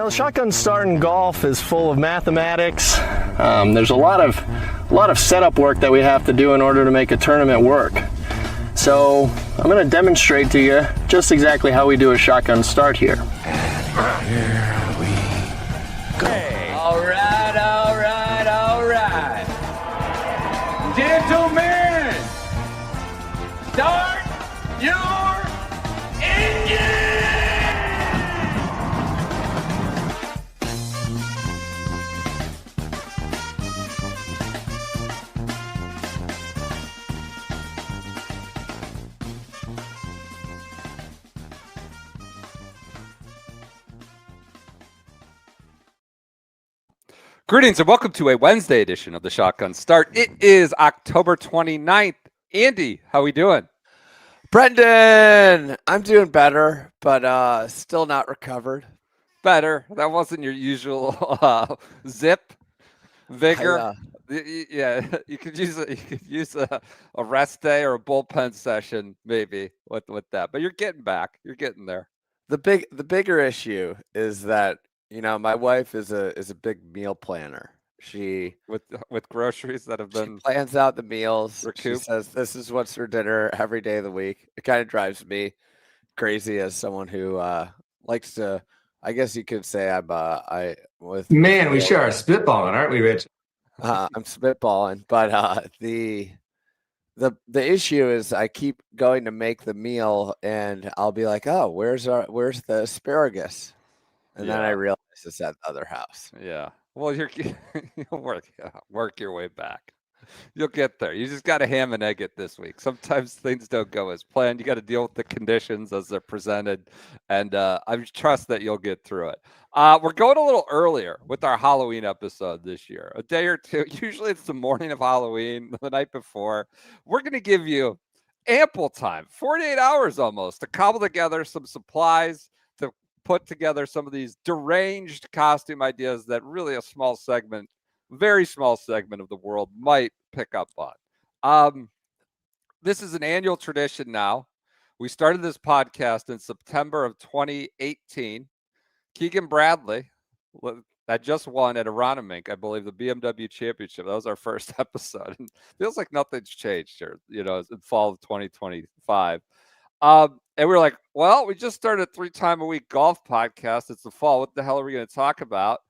the shotgun start in golf is full of mathematics. There's a lot of setup work that we have to do in order to make a tournament work. So I'm going to demonstrate to you just exactly how we do a shotgun start here. And here we go. Hey. All right. Gentlemen, start your engine! Greetings and welcome to a Wednesday edition of the Shotgun Start. It is October 29th. Andy, how we doing? Brendan, I'm doing better, but still not recovered. Better. That wasn't your usual zip, vigor. Yeah, you could use a rest day or a bullpen session maybe with that. But you're getting back. You're getting there. The bigger issue is that my wife is a big meal planner. She with groceries that have been plans out the meals. Recouped. She says this is what's for dinner every day of the week. It kind of drives me crazy as someone who likes to. I guess you could say We sure are spitballing, aren't we, Rich? I'm spitballing, but the issue is I keep going to make the meal and I'll be like, oh, where's the asparagus? And then I realize it's at the other house. Yeah. Well, you'll work your way back. You'll get there. You just got to ham and egg it this week. Sometimes things don't go as planned. You got to deal with the conditions as they're presented, and I trust that you'll get through it. We're going a little earlier with our Halloween episode this year, a day or two. Usually it's the morning of Halloween, the night before. We're going to give you ample time, 48 hours almost, to cobble together some supplies, to put together some of these deranged costume ideas that really very small segment of the world might pick up on. This is an annual tradition now. We started this podcast in September of 2018. Keegan Bradley, that just won at Aronimink, I believe, the BMW Championship. That was our first episode. And feels like nothing's changed here, in fall of 2025. And we were like, well, we just started a 3-time-a-week golf podcast. It's the fall. What the hell are we going to talk about?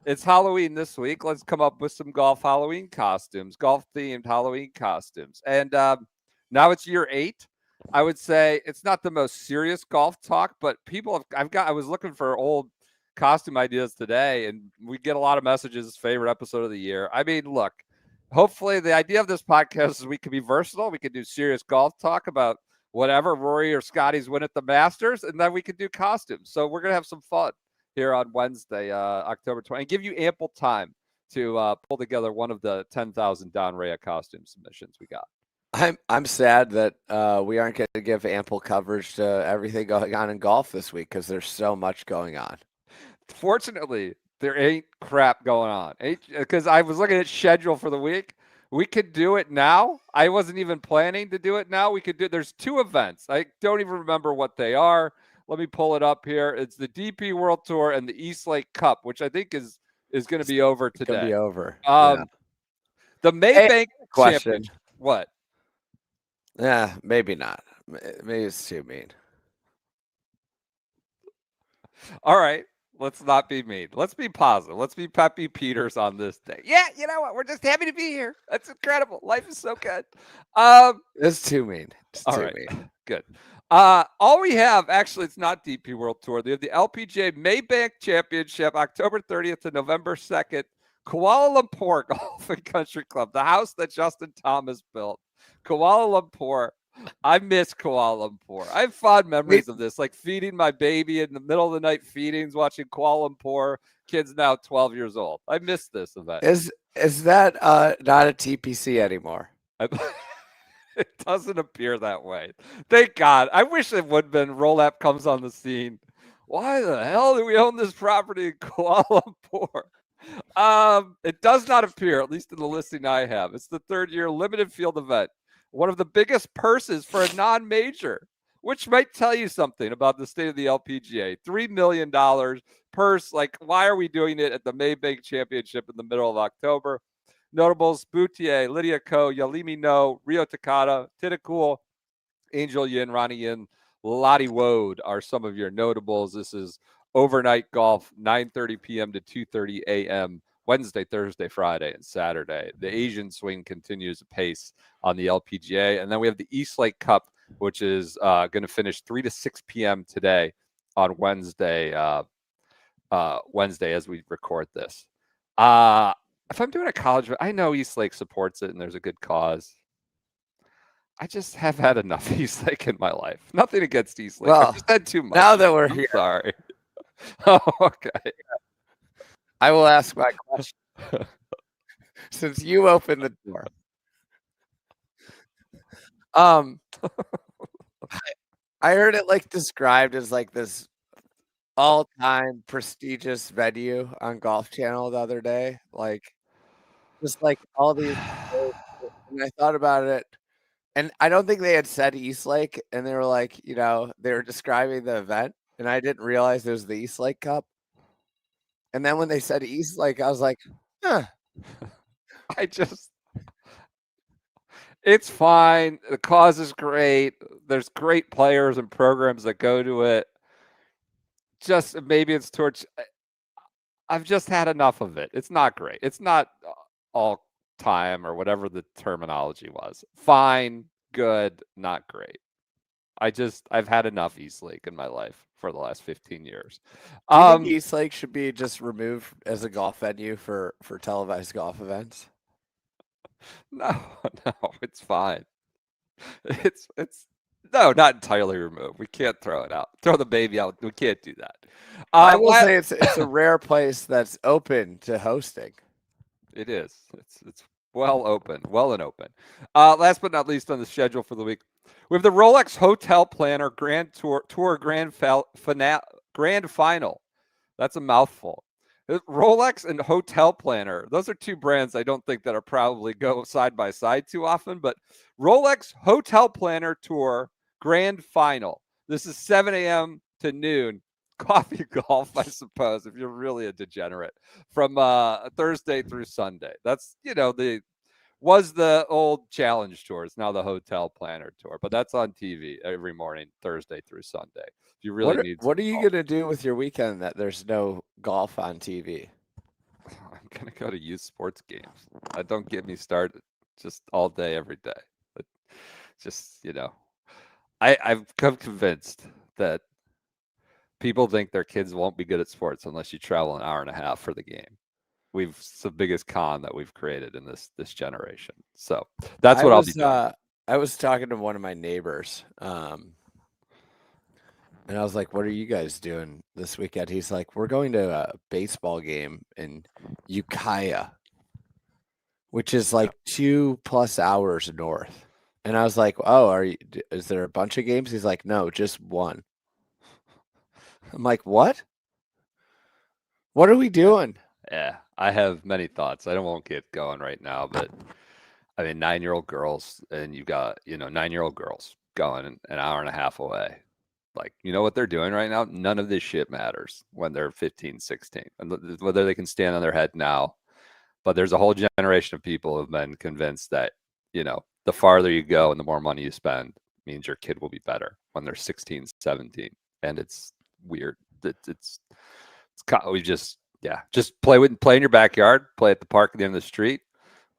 It's Halloween this week. Let's come up with some golf Halloween costumes, golf-themed Halloween costumes. And now it's year 8. I would say it's not the most serious golf talk, but I was looking for old costume ideas today, and we get a lot of messages, favorite episode of the year. I mean, look, hopefully the idea of this podcast is we can be versatile. We can do serious golf talk about whatever Rory or Scotty's win at the Masters, and then we can do costumes. So we're going to have some fun here on Wednesday, October 20th, and give you ample time to pull together one of the 10,000 Don Rhea costume submissions we got. I'm sad that we aren't going to give ample coverage to everything going on in golf this week because there's so much going on. Fortunately, there ain't crap going on. Because I was looking at schedule for the week. We could do it now. I wasn't even planning to do it now. There's 2 events. I don't even remember what they are. Let me pull it up here. It's the DP World Tour and the East Lake Cup, which I think is going to be over today. It's going to be over. The Maybank question. What? Yeah, maybe not. Maybe it's too mean. All right. Let's not be mean. Let's be positive. Let's be Peppy Peters on this day. Yeah, you know what? We're just happy to be here. That's incredible. Life is so good. It's too mean. All right. Good. All we have, actually, it's not DP World Tour. They have the LPGA Maybank Championship, October 30th to November 2nd, Kuala Lumpur Golf and Country Club, the house that Justin Thomas built. Kuala Lumpur. I miss Kuala Lumpur. I have fond memories of this, like feeding my baby in the middle of the night feedings, watching Kuala Lumpur. Kids now 12 years old. I miss this event. Is that not a TPC anymore? It doesn't appear that way. Thank God. I wish it would have been. Roll-Up comes on the scene. Why the hell do we own this property in Kuala Lumpur? It does not appear, at least in the listing I have. It's the 3rd year limited field event. One of the biggest purses for a non-major, which might tell you something about the state of the LPGA. $3 million purse. Like, why are we doing it at the Maybank Championship in the middle of October? Notables: Boutier, Lydia Ko, Yalimi No, Rio Takada, Titakul, Angel Yin, Ronnie Yin, Lottie Wode are some of your notables. This is overnight golf, 9:30 p.m. to 2:30 a.m. Wednesday, Thursday, Friday, and Saturday. The Asian swing continues apace on the LPGA. And then we have the East Lake Cup, which is going to finish 3 to 6 p.m. today on Wednesday, Wednesday as we record this. If I'm doing a college, I know East Lake supports it and there's a good cause. I just have had enough East Lake in my life. Nothing against East Lake. Well, I've just had too much. Now that we're I'm here, sorry. Oh, okay. I will ask my question. Since you opened the door. I heard it like described as like this all-time prestigious venue on Golf Channel the other day. Like just like all these and I thought about it. And I don't think they had said East Lake, and they were like, you know, they were describing the event, and I didn't realize it was the East Lake Cup. And then when they said East Lake, I was like, huh. It's fine. The cause is great. There's great players and programs that go to it. Just maybe it's torch. I've just had enough of it. It's not great. It's not all time or whatever the terminology was. Fine, good, not great. I've had enough East Lake in my life for the last 15 years. Do you think East Lake should be just removed as a golf venue for televised golf events? No, it's fine. It's no, not entirely removed. We can't throw it out. Throw the baby out. We can't do that. I will say it's a rare place that's open to hosting. It is. It's well and open. Last but not least on the schedule for the week, we have the Rolex Hotel Planner Grand Tour Grand Final. That's a mouthful. Rolex and Hotel Planner, those are two brands I don't think that are probably go side by side too often, but Rolex Hotel Planner Tour Grand Final. This is 7 a.m. to noon. Coffee golf, I suppose, if you're really a degenerate, from Thursday through Sunday. That's, was the old challenge tour. It's now the Hotel Planner Tour, but that's on TV every morning, Thursday through Sunday. If you really what are you going to do with your weekend that there's no golf on TV? I'm going to go to youth sports games. Don't get me started. Just all day, every day. But just, I've come convinced that people think their kids won't be good at sports unless you travel an hour and a half for the game. It's the biggest con that we've created in this generation. So that's what I'll be doing. I was talking to one of my neighbors, and I was like, "What are you guys doing this weekend?" He's like, "We're going to a baseball game in Ukiah, which is like 2+ hours north." And I was like, "Oh, is there a bunch of games?" He's like, "No, just one." I'm like, "What? What are we doing?" Yeah, I have many thoughts. I won't get going right now, but I mean, 9-year-old girls, and you got, 9-year-old girls going an hour and a half away. Like, you know what they're doing right now? None of this shit matters when they're 15, 16, and whether they can stand on their head now. But there's a whole generation of people who have been convinced that, the farther you go and the more money you spend means your kid will be better when they're 16, 17. And it's weird. We just play in your backyard, play at the park at the end of the street,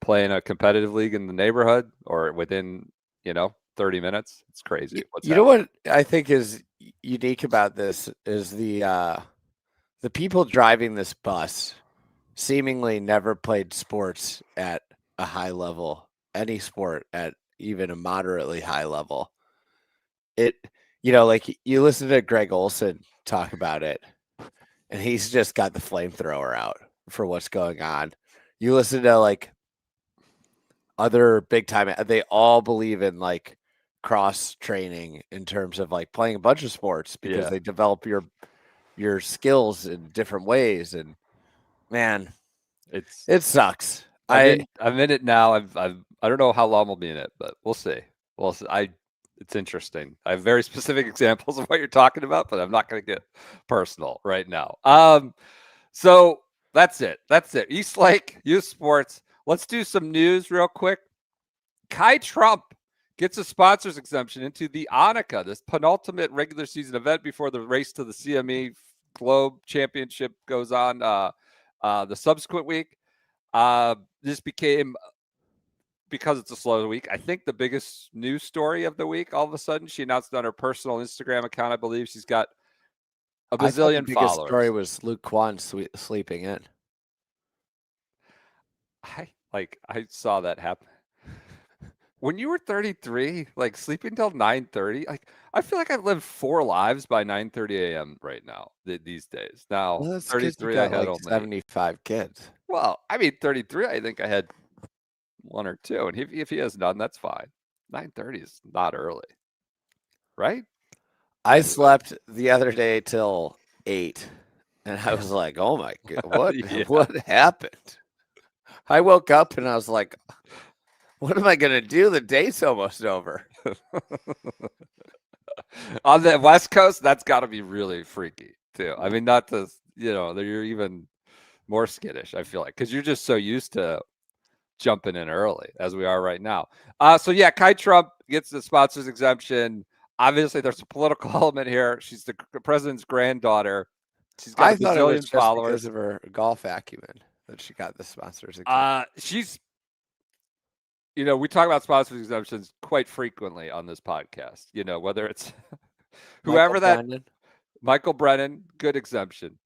play in a competitive league in the neighborhood or within, 30 minutes. It's crazy. Know what I think is unique about this is the people driving this bus seemingly never played sports at a high level, any sport at even a moderately high level. Like you listen to Greg Olson talk about it, and he's just got the flamethrower out for what's going on. You listen to like other big time, they all believe in like cross training in terms of like playing a bunch of sports because they develop your skills in different ways. And man, it sucks. I'm in it now. I don't know how long we'll be in it, but we'll see. It's interesting. I have very specific examples of what you're talking about, but I'm not going to get personal right now. So that's it. East Lake Youth Sports. Let's do some news real quick. Kai Trump gets a sponsors exemption into the Annika, this penultimate regular season event before the race to the CME Globe Championship goes on the subsequent week. This became, because it's a slow week, I think the biggest news story of the week. All of a sudden, she announced on her personal Instagram account, I believe she's got a bazillion the biggest followers. Story was Luke Kwan sleeping in. I saw that happen. When you were 33, like sleeping till 9:30, like I feel like I've lived 4 lives by 9:30 a.m. right now these days. Now, Well, that's 33, you I got had like only 75 kids. Well, I mean, 33, I think I had 1 or 2, and if he has none, that's fine. 9:30 is not early, right? I slept the other day till 8, and I was like, "Oh my god, what happened?" I woke up and I was like, "What am I gonna do? The day's almost over." On the West Coast, that's got to be really freaky too. I mean, not to you're even more skittish. I feel like because you're just so used to jumping in early as we are right now. So yeah, Kai Trump gets the sponsors exemption. Obviously, there's a political element here. She's the president's granddaughter. She's got a bazillion followers. Because of her golf acumen that she got the sponsors exemption. She's, we talk about sponsors exemptions quite frequently on this podcast. Whether it's whoever Michael Brennan, good exemption.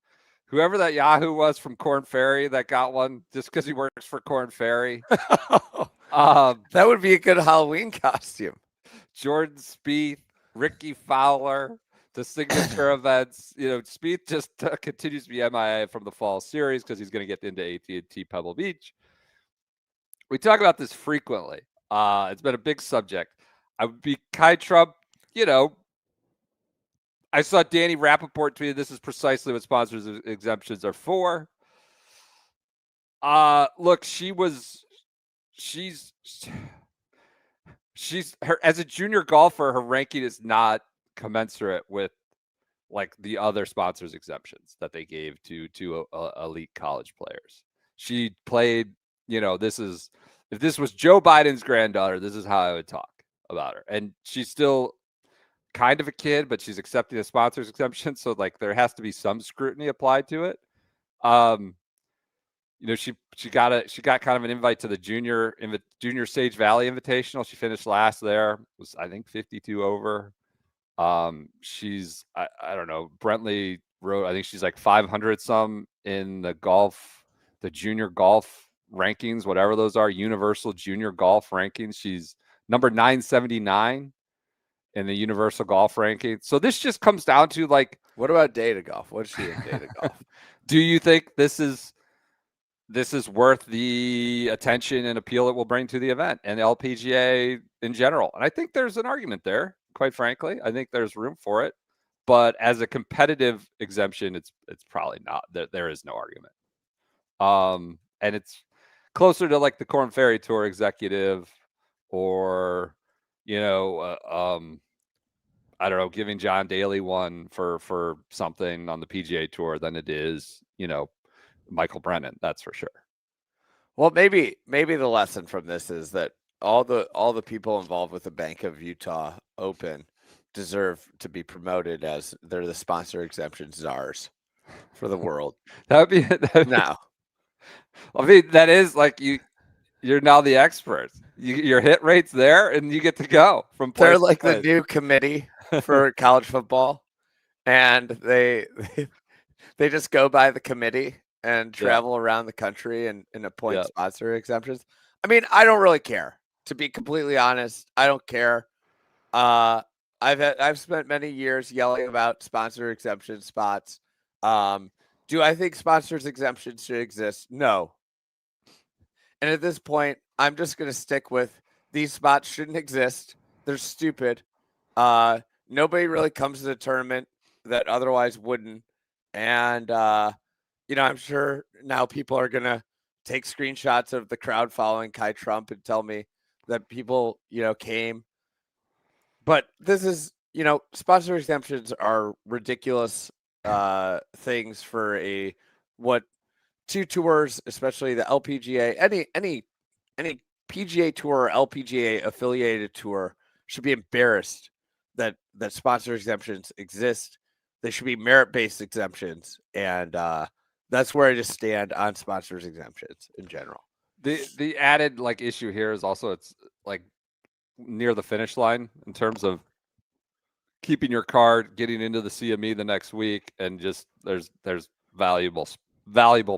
Whoever that Yahoo was from Korn Ferry that got one just because he works for Korn Ferry. That would be a good Halloween costume. Jordan Spieth, Ricky Fowler, the signature events. Spieth just continues to be MIA from the fall series because he's going to get into AT&T Pebble Beach. We talk about this frequently. It's been a big subject. I would be Kai Trump, I saw Danny Rappaport tweeted, this is precisely what sponsors exemptions are for. Look, she's her as a junior golfer, her ranking is not commensurate with like the other sponsors exemptions that they gave to elite college players. She played, if this was Joe Biden's granddaughter, this is how I would talk about her. And she's still kind of a kid, but she's accepting a sponsors exemption. So like there has to be some scrutiny applied to it. She got kind of an invite to the junior Sage Valley Invitational. She finished last there. Was I think 52 over. She's I don't know. Brentley wrote, I think she's like 500 some in the junior golf rankings, whatever those are, universal junior golf rankings. She's number 979 in the universal golf ranking. So this just comes down to like, what about data golf? What's she in data golf? Do you think this is worth the attention and appeal it will bring to the event and the LPGA in general? And I think there's an argument there, quite frankly. I think there's room for it. But as a competitive exemption, it's probably not. There is no argument. And it's closer to like the Korn Ferry Tour executive or, I don't know, giving John Daly one for something on the PGA Tour than it is, Michael Brennan, that's for sure. Well, maybe the lesson from this is that all the people involved with the Bank of Utah Open deserve to be promoted as they're the sponsor exemption czars for the world. That'd be now. I mean, that is like you're now the experts. Your hit rate's there, and you get to go from place. They're like to place. The new committee for college football, and they just go by the committee and travel around the country and appoint sponsor exemptions. I mean, I don't really care, to be completely honest. I don't care. I've spent many years yelling about sponsor exemption spots. Do I think sponsors exemptions should exist? No. And at this point, I'm just going to stick with these spots shouldn't exist. They're stupid. Nobody really comes to the tournament that otherwise wouldn't. And, I'm sure now people are going to take screenshots of the crowd following Kai Trump and tell me that people, came But this is, sponsor exemptions are ridiculous things for two tours, especially the LPGA, any PGA tour or LPGA affiliated tour should be embarrassed that sponsor exemptions exist. They should be merit-based exemptions, and that's where I just stand on sponsors exemptions in general. The added issue here is also it's near the finish line in terms of keeping your card, getting into the CME the next week, and just there's valuable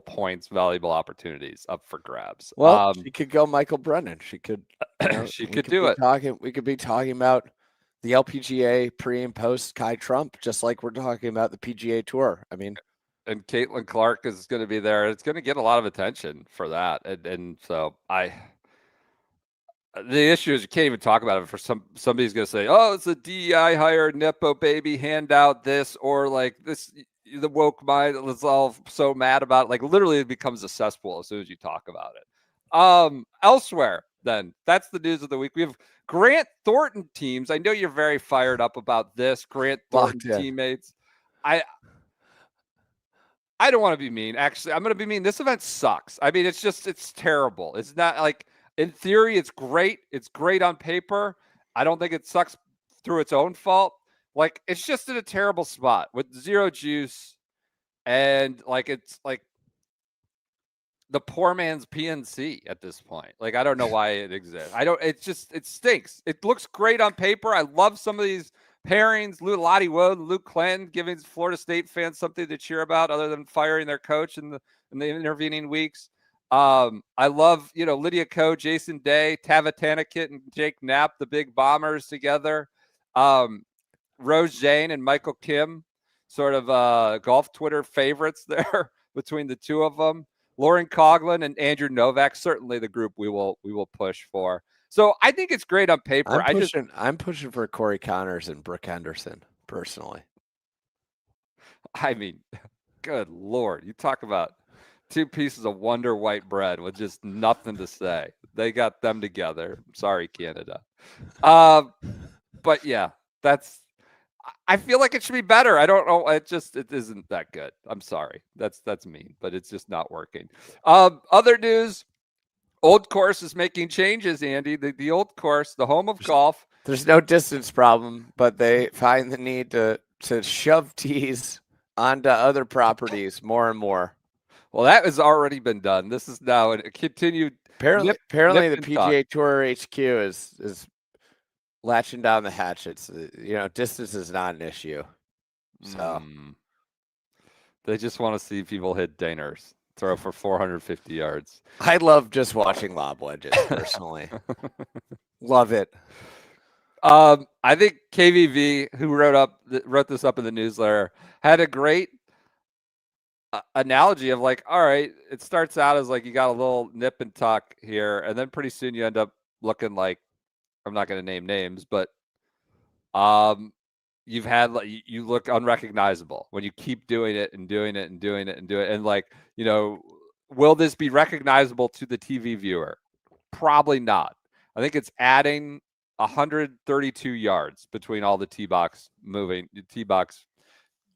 points, valuable opportunities up for grabs. Well, she could go Michael Brennan. She could. She could do it. We could be talking about the LPGA pre and post Kai Trump, just like we're talking about the PGA Tour. I mean, and Caitlin Clark is going to be there. It's going to get a lot of attention for that, and so the issue is you can't even talk about it for somebody's going to say, oh, it's a DEI hire, Nepo baby handout, this, or this, the woke mind is all so mad about it. Literally it becomes a cesspool as soon as you talk about it. Elsewhere, then, that's the news of the week. We have Grant Thornton teams. I know you're very fired up about this. Grant Thornton teammates. I don't want to be mean. Actually, I'm going to be mean. This event sucks. I mean, it's terrible. It's not in theory, it's great. It's great on paper. I don't think it sucks through its own fault. It's just in a terrible spot with zero juice. And it's the poor man's PNC at this point. I don't know why it exists. It stinks. It looks great on paper. I love some of these pairings. Lottie Wood, Luke Clanton giving Florida State fans something to cheer about other than firing their coach in the intervening weeks. I love, Lydia Ko, Jason Day, Tava Tanakit, and Jake Knapp, the big bombers together. Rose Jane and Michael Kim, sort of golf Twitter favorites there between the two of them. Lauren Coughlin and Andrew Novak, certainly the group we will push for. So I think it's great on paper. I'm pushing for Corey Connors and Brooke Henderson personally. I mean, good Lord, you talk about two pieces of Wonder White bread with just nothing to say. They got them together. Sorry, Canada. But yeah, I feel like it should be better. I don't know. It isn't that good. I'm sorry. That's mean, but it's just not working. Other news, Old Course is making changes, Andy. The Old Course, the home of golf. There's no distance problem, but they find the need to shove tees onto other properties more and more. Well, that has already been done. This is now a continued. Apparently, the PGA Tour HQ is latching down the hatchets. Distance is not an issue. So they just want to see people hit dingers, throw for 450 yards. I love just watching lob wedges personally. Love it. I think KVV, who wrote this up in the newsletter, had a great analogy of all right, it starts out as you got a little nip and tuck here, and then pretty soon you end up looking like, I'm not going to name names, but you look unrecognizable when you keep doing it and doing it and doing it and doing it. And will this be recognizable to the TV viewer? Probably not. I think it's adding 132 yards between all the tee box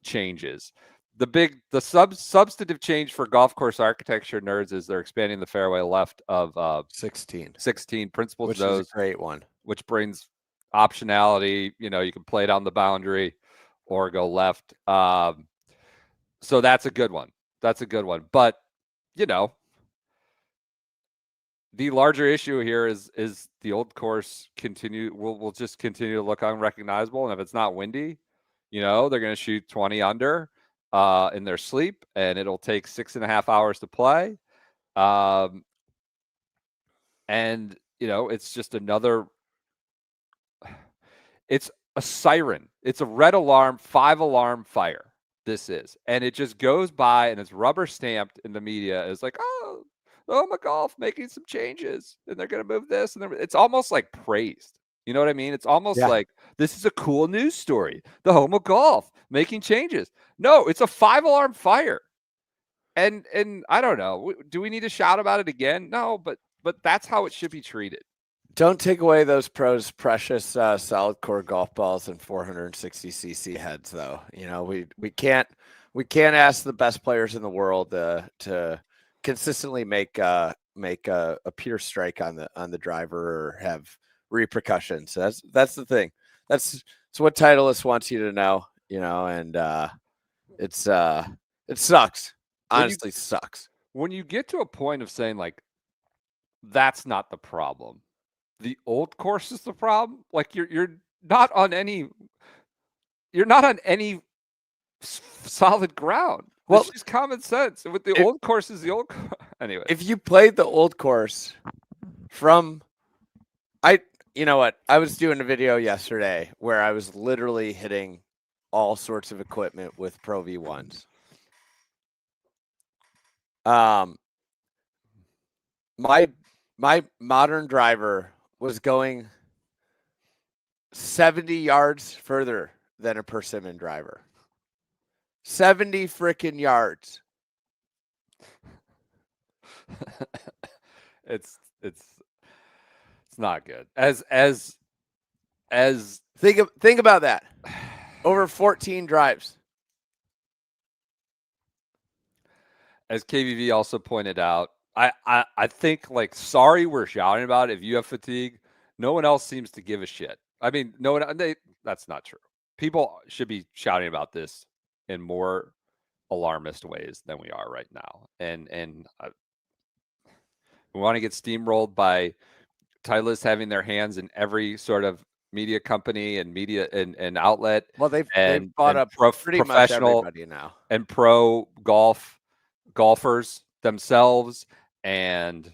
changes. The substantive change for golf course architecture nerds is they're expanding the fairway left of 16 principles, which is a great one, which brings optionality. You can play down the boundary or go left. So that's a good one. But the larger issue here is the Old Course will just continue to look unrecognizable, and if it's not windy, they're going to shoot 20 under in their sleep, and it'll take 6.5 hours to play. And it's just it's a siren. It's a red alarm, 5-alarm fire. This is, and it just goes by, and it's rubber stamped in the media. It's my golf making some changes, and they're going to move this, and it's almost praised. You know what I mean? It's almost like this is a cool news story. The home of golf making changes. No, it's a 5-alarm fire. And I don't know. Do we need to shout about it again? No, but that's how it should be treated. Don't take away those pros' precious solid core golf balls and 460cc heads, though. You know, we can't ask the best players in the world to consistently make a pure strike on the driver or have repercussions. So that's the thing. That's what Titleist wants you to know. You know, and it sucks. Honestly, sucks. When you get to a point of saying like, that's not the problem. The old course is the problem. Like you're not on any solid ground. Well, it's just common sense. With the old course is the old. Anyway, if you played the old course you know what? I was doing a video yesterday where I was literally hitting all sorts of equipment with Pro V1s. My modern driver was going 70 yards further than a Persimmon driver. 70 freaking yards. It's not good. As think about that. Over 14 drives. As KVV also pointed out, I think like, sorry, we're shouting about it. If you have fatigue, no one else seems to give a shit. I mean, that's not true. People should be shouting about this in more alarmist ways than we are right now. And we want to get steamrolled by Titleist having their hands in every sort of media company and media and outlet. Well, they've bought up pretty much everybody now, and pro golfers themselves, and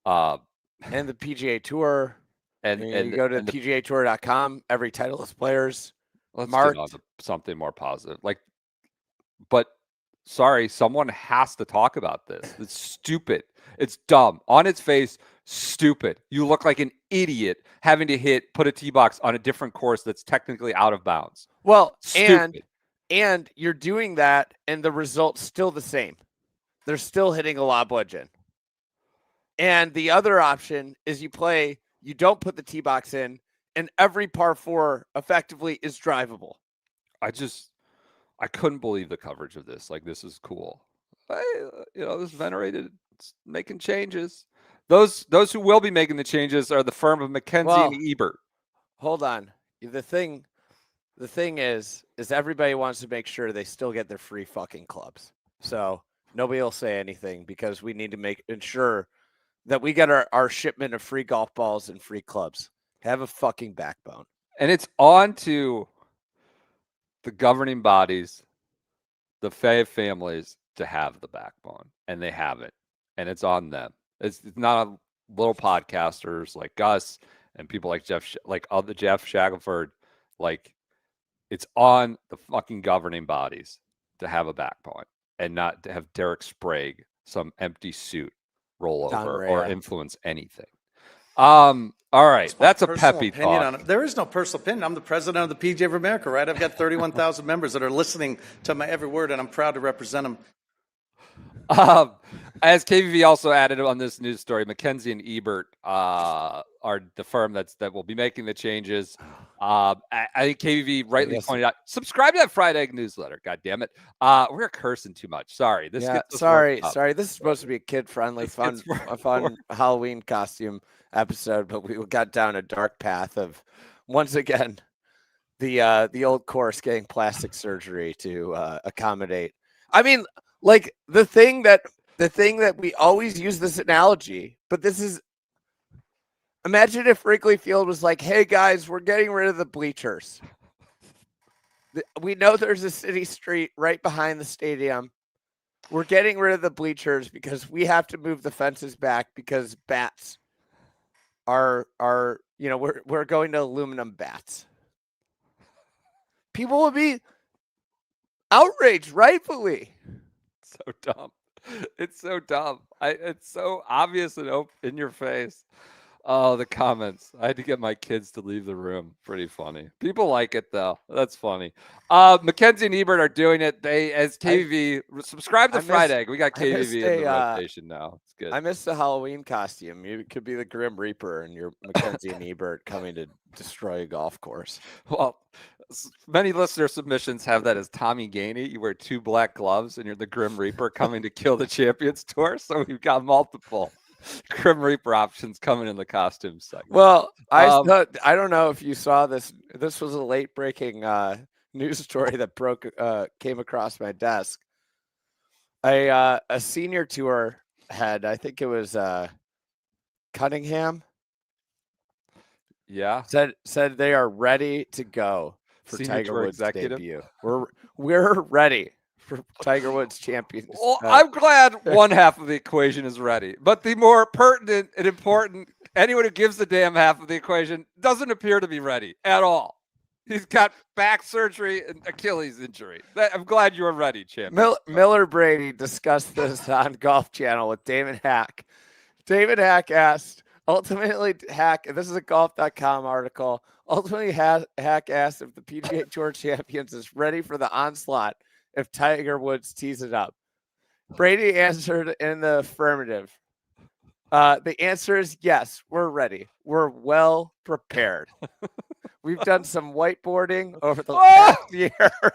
the PGA Tour, and you go to PGAtour.com. Every Titleist players marked. Get on to something more positive. But sorry, someone has to talk about this. It's stupid. It's dumb on its face. Stupid. You look like an idiot having to put a tee box on a different course that's technically out of bounds. Well, stupid. and you're doing that, and the result's still the same. They're still hitting a lob wedge in. And the other option is you don't put the tee box in, and every par 4 effectively is drivable. I couldn't believe the coverage of this. Like, this is cool. This venerated making changes. Those who will be making the changes are the firm of McKenzie and Ebert. Hold on. The thing is everybody wants to make sure they still get their free fucking clubs. So nobody will say anything because we need to ensure that we get our shipment of free golf balls and free clubs. Have a fucking backbone. And it's on to the governing bodies, the families, to have the backbone, and they haven't. And it's on them. It's not on little podcasters like us and people like Jeff Shackelford. Like, it's on the fucking governing bodies to have a backbone and not to have Derek Sprague, some empty suit, roll over or influence anything. All right, that's a peppy talk. There is no personal opinion. I'm the president of the PGA of America, right? I've got 31,000 members that are listening to my every word, and I'm proud to represent them. As KVV also added on this news story, McKenzie and Ebert are the firm that will be making the changes. I think KVV rightly pointed out, subscribe to that fried egg newsletter. God damn it. We're cursing too much. Sorry. Sorry. This is supposed to be a kid-friendly, fun Halloween costume episode, but we got down a dark path of, once again, the old course getting plastic surgery to accommodate. I mean, like, the thing that we always use this analogy, but this is, imagine if Wrigley Field was like, hey guys, we're getting rid of the bleachers. We know there's a city street right behind the stadium. We're getting rid of the bleachers because we have to move the fences back because bats are we're going to aluminum bats. People would be outraged, rightfully. So dumb. It's so dumb. It's so obvious and in your face. Oh, the comments. I had to get my kids to leave the room. Pretty funny. People like it though. That's funny. Mackenzie and Ebert are doing it. They, as KVV, subscribe to Fried Egg. We got KVV in the rotation now. It's good. I missed the Halloween costume. You could be the Grim Reaper and you're Mackenzie and Ebert coming to destroy a golf course. Well, many listener submissions have that as Tommy Gainey. You wear 2 black gloves and you're the Grim Reaper coming to kill the Champions Tour. So we've got multiple Grim Reaper options coming in the costume segment. Well, I don't know if you saw this. This was a late breaking news story that came across my desk. A senior tour head, I think it was Cunningham. Yeah, said they are ready to go for Senior Tiger Tour Woods' executive. debut. We're ready for Tiger Woods champions. Well, I'm glad one half of the equation is ready, but the more pertinent and important, anyone who gives a damn half of the equation doesn't appear to be ready at all. He's got back surgery and Achilles injury. I'm glad you are ready, champion. Miller Brady discussed this on Golf Channel with David Hack. David Hack asked, ultimately, this is a golf.com article. Ultimately, Hack asked if the PGA Tour Champions is ready for the onslaught if Tiger Woods tees it up. Brady answered in the affirmative. The answer is yes, we're ready. We're well prepared. We've done some whiteboarding over the last year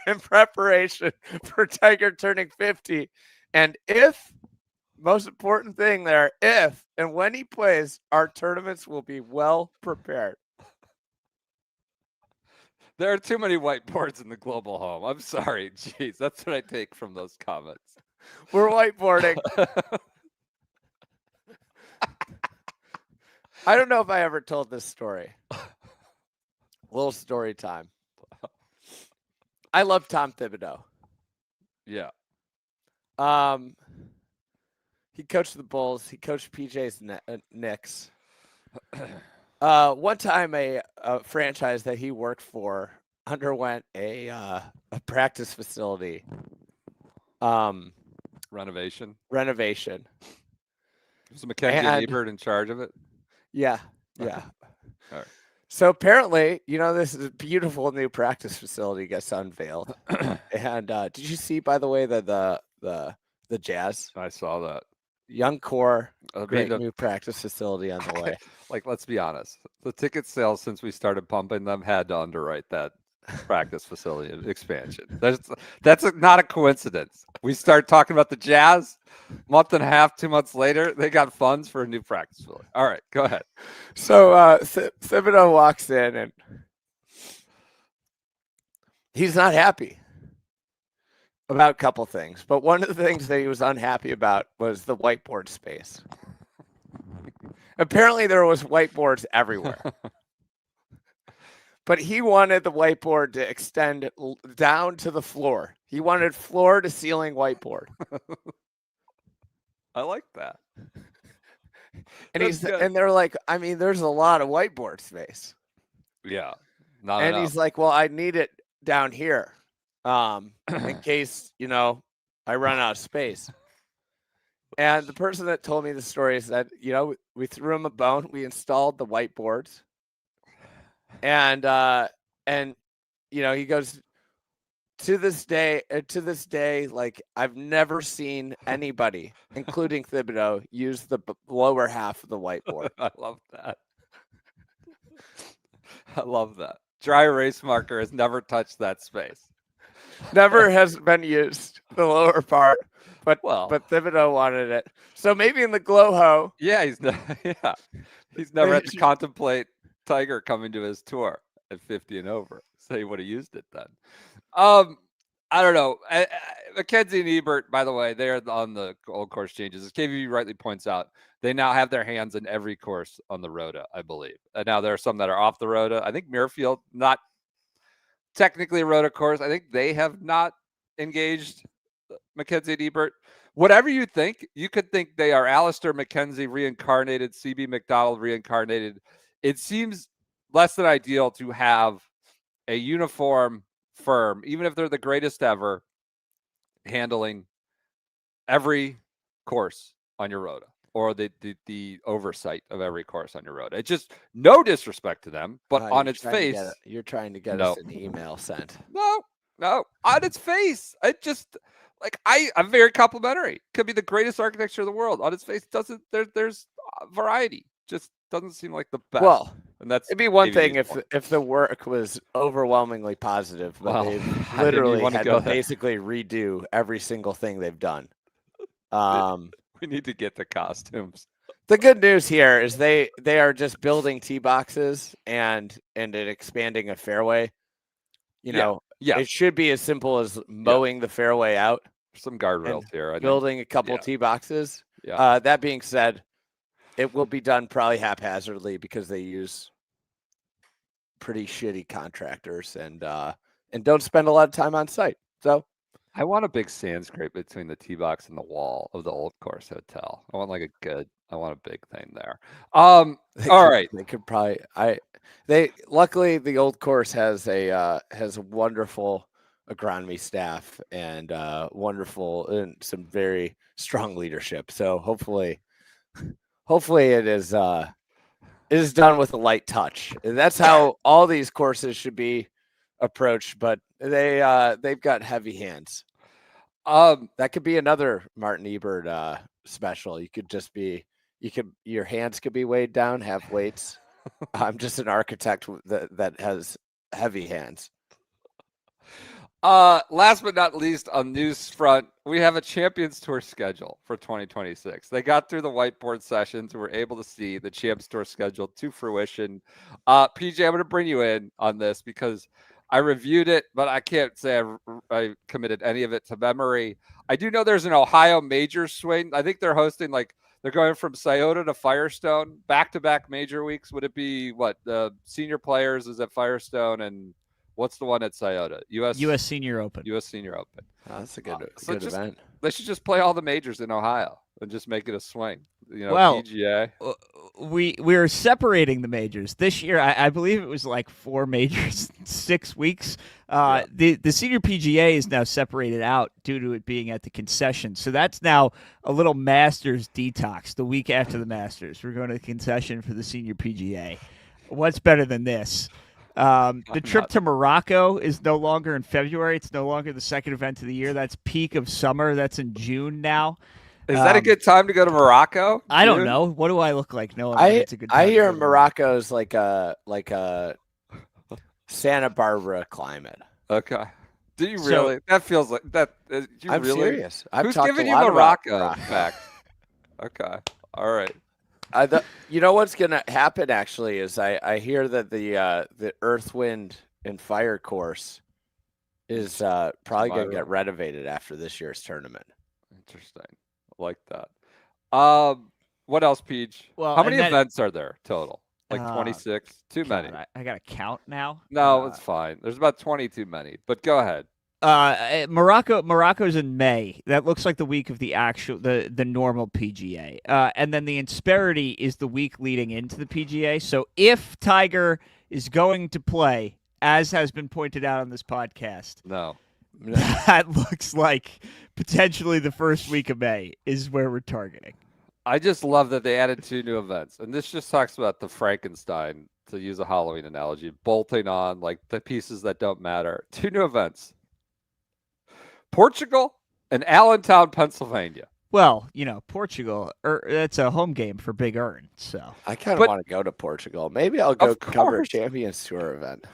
in preparation for Tiger turning 50. And most important thing there, if and when he plays, our tournaments will be well prepared. There are too many whiteboards in the global home. I'm sorry. Jeez, that's what I take from those comments. We're whiteboarding. I don't know if I ever told this story. A little story time. I love Tom Thibodeau. Yeah. He coached the Bulls. He coached PJ's Knicks. One time, a franchise that he worked for underwent a practice facility Renovation. Was Mackenzie and Ebert in charge of it? Yeah. All right. So apparently, this is a beautiful new practice facility gets unveiled. And did you see, by the way, the Jazz? I saw that. Young core, great the new practice facility on the way. Like, let's be honest. The ticket sales since we started pumping them had to underwrite that practice facility expansion. That's not a coincidence. We start talking about the Jazz, month and a half, 2 months later, they got funds for a new practice facility. All right, go ahead. So Thibodeau walks in and he's not happy about a couple things, but one of the things that he was unhappy about was the whiteboard space. Apparently there was whiteboards everywhere. But he wanted the whiteboard to extend down to the floor. He wanted floor to ceiling whiteboard. I like that. And they're like, I mean, there's a lot of whiteboard space. Yeah. Not and enough. He's like, well, I need it down here. In case, I run out of space. And the person that told me the story said, we threw him a bone. We installed the whiteboards. And he goes, to this day, like, I've never seen anybody, including Thibodeau, use the lower half of the whiteboard. I love that. I love that. Dry erase marker has never touched that space. Never has been used, the lower part, but Thibodeau wanted it. So maybe in the glow ho. Yeah, he's never had to contemplate Tiger coming to his tour at 50 and over. So he would have used it then. I don't know. Mackenzie and Ebert, by the way, they're on the old course changes. As KVV rightly points out, they now have their hands in every course on the Rota, I believe. And now there are some that are off the Rota. I think Muirfield, not technically a Rota course. I think they have not engaged Mackenzie and Ebert. Whatever you think, you could think they are Alistair Mackenzie reincarnated, CB McDonald reincarnated. It seems less than ideal to have a uniform firm, even if they're the greatest ever, handling every course on your Rota. or the oversight of every course on your road. It's just no disrespect to them, but on its face, you're trying to get No. us an email sent. no, on its face, it just like I'm very complimentary. Could be the greatest architecture in the world. On its face, doesn't there's variety. Just doesn't seem like the best. Well, and that's it'd be one thing AV's if the work was overwhelmingly positive, but Well, they've I didn't even literally wanna had go to there. basically redo every single thing they've done. We need to get the costumes. The good news here is they are just building tee boxes and expanding a fairway. You know, Yeah, it should be as simple as mowing the fairway out, some guardrails here. I think. building a couple Yeah. tee boxes. Yeah. That being said, it will be done probably haphazardly because they use pretty shitty contractors and don't spend a lot of time on site. So I want a big sand scrape between the tee box and the wall of the old course hotel. I want I want a big thing there. All right. They could probably luckily the old course has a wonderful agronomy staff and wonderful and some very strong leadership. So hopefully it is done with a light touch. And that's how all these courses should be approached, but they've got heavy hands. That could be another Martin Ebert special. Your hands could be weighed down, have weights. I'm just an architect that has heavy hands. Last but not least, on news front, we have a Champions Tour schedule for 2026. They got through the whiteboard sessions. We were able to see the Champs Tour schedule to fruition. PJ, I'm going to bring you in on this because I reviewed it, but I can't say I committed any of it to memory. I do know there's an Ohio major swing. I think they're hosting they're going from Scioto to Firestone, back-to-back major weeks. Would it be the senior players is at Firestone and what's the one at Scioto? U.S. Senior Open. U.S. Senior Open. Oh, that's a good event. They should just play all the majors in Ohio and just make it a swing. Well, PGA. We're separating the majors this year. I believe it was like 4 majors, 6 weeks. The senior PGA is now separated out due to it being at the concession. So that's now a little Masters detox. The week after the Masters, we're going to the concession for the senior PGA. What's better than this? The trip to Morocco is no longer in February. It's no longer the second event of the year. That's peak of summer. That's in June now. Is that a good time to go to Morocco? I don't know. What do I look like? No, it's a good time. I hear Morocco's like a Santa Barbara climate. Okay. Do you really? That feels like that. I'm serious. Who's giving you Morocco back? Okay. All right. You know what's going to happen actually is I hear that the Earth, Wind, and Fire course is probably going to get renovated after this year's tournament. Interesting. I like that. What else, Peach? Well, how many events are there total? Like 26? Too many. I got to count now. No, it's fine. There's about 20 too many. But go ahead. Morocco's in May. That looks like the week of the normal PGA. And then the Insperity is the week leading into the PGA. So if Tiger is going to play, as has been pointed out on this podcast, no, that looks like potentially the first week of May is where we're targeting. I just love that they added 2 new events. And this just talks about the Frankenstein, to use a Halloween analogy, bolting on like the pieces that don't matter. 2 new events. Portugal and Allentown, Pennsylvania. Well, Portugal, that's a home game for Big Earn. So I kind of want to go to Portugal. Maybe I'll go cover a Champions Tour event.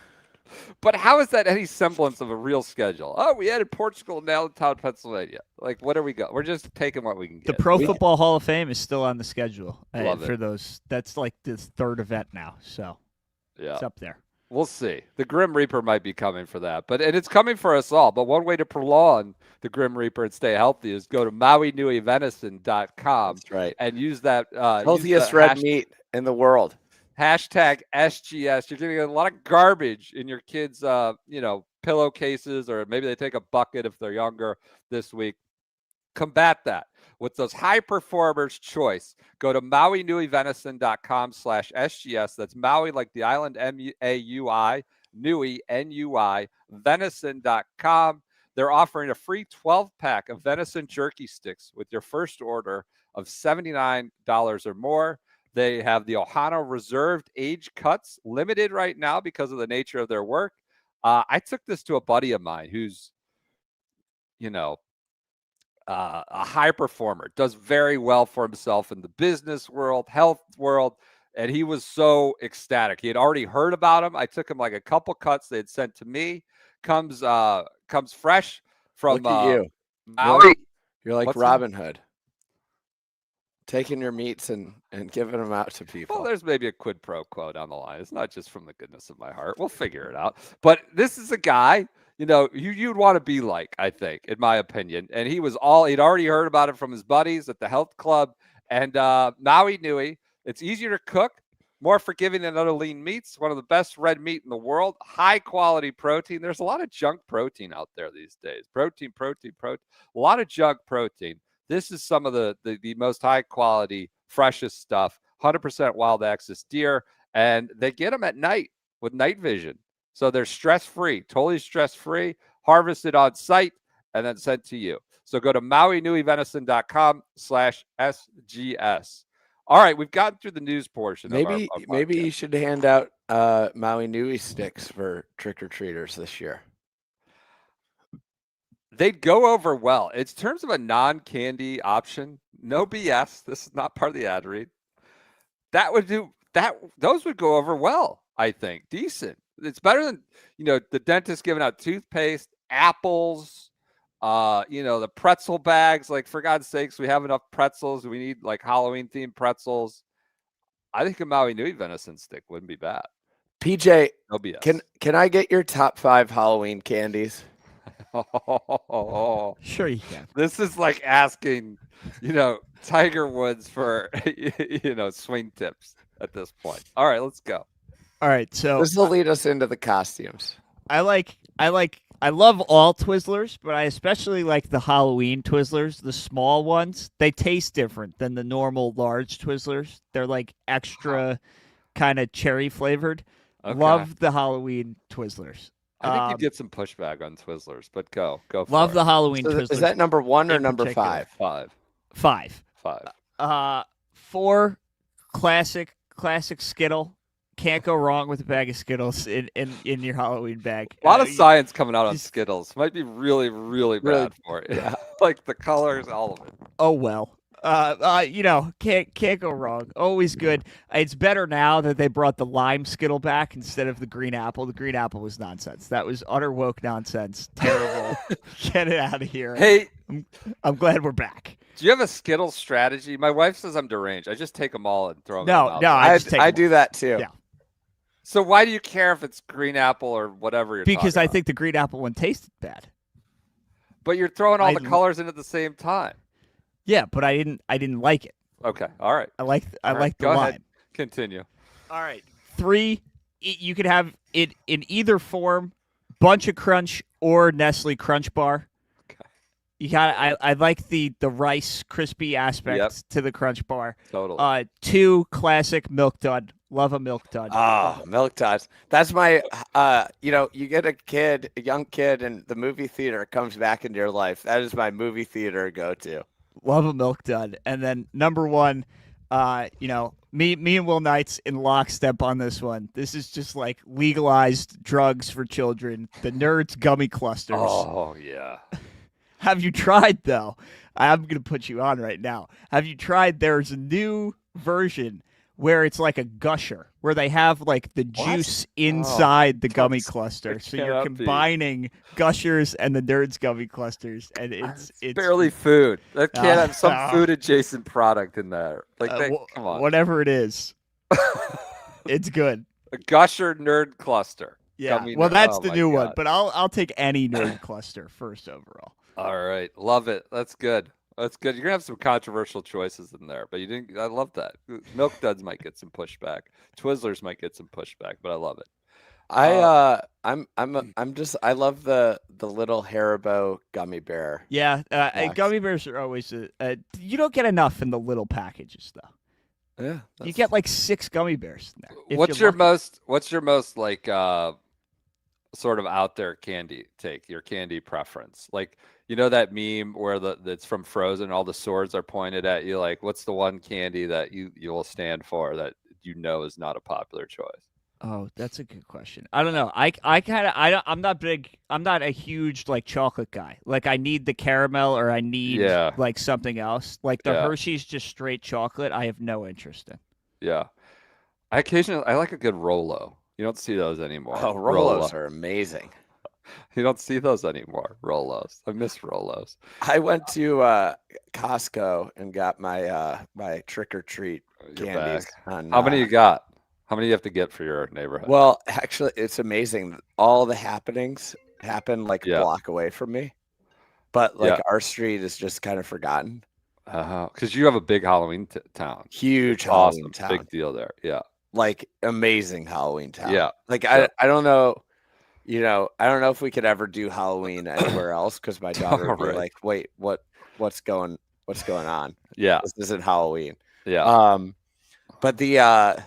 But how is that any semblance of a real schedule? Oh, we added Portugal and Allentown, Pennsylvania. Like, what are we got? We're just taking what we can get. The Pro Football Hall of Fame is still on the schedule for it. those. That's like the 3rd event now. So yeah, it's up there. We'll see. The Grim Reaper might be coming for that, and it's coming for us all. But one way to prolong the Grim Reaper and stay healthy is go to MauiNuiVenison.com. That's right. And use that healthiest red meat in the world. Hashtag SGS. You're getting a lot of garbage in your kids' pillowcases, or maybe they take a bucket if they're younger this week. Combat that with those high performers choice. Go to MauiNuiVenison.com/SGS. That's Maui like the island, MAUI, Nui, NUI, venison.com. They're offering a free 12-pack of venison jerky sticks with your first order of $79 or more. They have the Ohana reserved age cuts, limited right now because of the nature of their work. I took this to a buddy of mine who's, a high performer, does very well for himself in the business world, health world, and he was so ecstatic. He had already heard about them. I took him like a couple cuts they had sent to me. Comes fresh from Look at you. Maui. You're like What's Robin Hood, taking your meats and giving them out to people. Well, there's maybe a quid pro quo down the line. It's not just from the goodness of my heart. We'll figure it out. But this is a guy, you'd want to be like, I think, in my opinion. And he'd already heard about it from his buddies at the health club. And Maui Nui, it's easier to cook, more forgiving than other lean meats, one of the best red meat in the world, high quality protein. There's a lot of junk protein out there these days. Protein, a lot of junk protein. This is some of the most high quality, freshest stuff, 100% wild access deer. And they get them at night with night vision. So they're stress-free, totally stress-free, harvested on site, and then sent to you. So go to MauiNuiVenison.com/SGS. All right, we've gotten through the news portion. Maybe of our you should hand out Maui Nui sticks for trick-or-treaters this year. They'd go over well. In terms of a non-candy option, no BS. This is not part of the ad read. Those would go over well, I think. Decent. It's better than, the dentist giving out toothpaste, apples, the pretzel bags. Like, for God's sakes, we have enough pretzels. We need like Halloween themed pretzels. I think a Maui Nui venison stick wouldn't be bad. PJ, No BS. Can I get your top 5 Halloween candies? Sure you can. This is like asking, Tiger Woods for, swing tips at this point. All right, let's go. All right, so This will lead us into the costumes. I love all Twizzlers, but I especially like the Halloween Twizzlers, the small ones. They taste different than the normal large Twizzlers. They're like extra kind of cherry flavored. Okay. Love the Halloween Twizzlers. I think you get some pushback on Twizzlers, but go for Love it. the Halloween Twizzlers. Is that number 1 or number particular. 5? 5. 5. 4, classic Skittle. Can't go wrong with a bag of Skittles in your Halloween bag. A lot of science coming out on Skittles. Might be really, really bad for you. Yeah. Like the colors, all of it. Oh well. Can't go wrong. Always good. It's better now that they brought the lime Skittle back instead of the green apple. The green apple was nonsense. That was utter woke nonsense. Terrible. Get it out of here. Hey, I'm glad we're back. do you have a Skittles strategy? My wife says I'm deranged. I just take them all and throw them. No, I do that too. Yeah. So why do you care if it's green apple or whatever you're Because talking I about? think the green apple one tasted bad. But you're throwing all I the l- colors in at the same time. Yeah, but I didn't like it. Okay. All right. I like All right, the go lime. ahead. Continue. All right. 3, you could have it in either form, Bunch of Crunch or Nestle Crunch Bar. Okay. You got I like the rice crispy aspect Yep. to the Crunch Bar. Totally. 2, classic Milk Dud. Love a Milk Dud. Oh, Milk Duds. That's my, you get a young kid, and the movie theater comes back into your life. That is my movie theater go-to. Love a Milk Dud. And then number 1, me and Will Knights in lockstep on this one. This is just like legalized drugs for children. The Nerds Gummy Clusters. Oh yeah. Have you tried, though? I'm going to put you on right now. Have you tried? There's a new version where it's like a gusher, where they have like the juice inside the gummy cluster. So you're cannot be. combining gushers and the Nerds Gummy Clusters, and it's Barely food. That can't have some uh, food adjacent product in there. Like, come on. whatever it is. It's good. A gusher nerd cluster. Yeah. Gummy Well, nerd- that's oh the my new one, God. but I'll take any nerd cluster first overall. All right. Love it. That's good. That's good. You're gonna have some controversial choices in there, but you didn't. I love that. Milk Duds might get some pushback. Twizzlers might get some pushback, but I love it. I love the little Haribo gummy bear. Yeah, Box. gummy bears are always you don't get enough in the little packages though. Yeah. You get like 6 gummy bears in there. if What's you're your lucky. most like sort of out there candy take? Your candy preference? Like You know that meme where that's from Frozen, all the swords are pointed at you. Like, what's the one candy that you'll stand for that is not a popular choice? Oh, that's a good question. I don't know. I'm not big. I'm not a huge like chocolate guy. Like I need the caramel or I need like something else. Like the Hershey's just straight chocolate. I have no interest in. Yeah, I like a good Rolo. You don't see those anymore. Oh, Rolos are amazing. You don't see those anymore. Rolos. I miss Rolos. I went to Costco and got my my trick or treat candies. How many you got? How many do you have to get for your neighborhood? Well, actually, it's amazing. All the happenings happen like a block away from me, but like our street is just kind of forgotten. Because you have a big Halloween town. Huge Halloween town. Big deal there. Yeah. Like amazing Halloween town. Yeah. Like I don't know. You know, I don't know if we could ever do Halloween anywhere else because my daughter would be like, "Wait, what's going on? Yeah, this isn't Halloween." Yeah. But the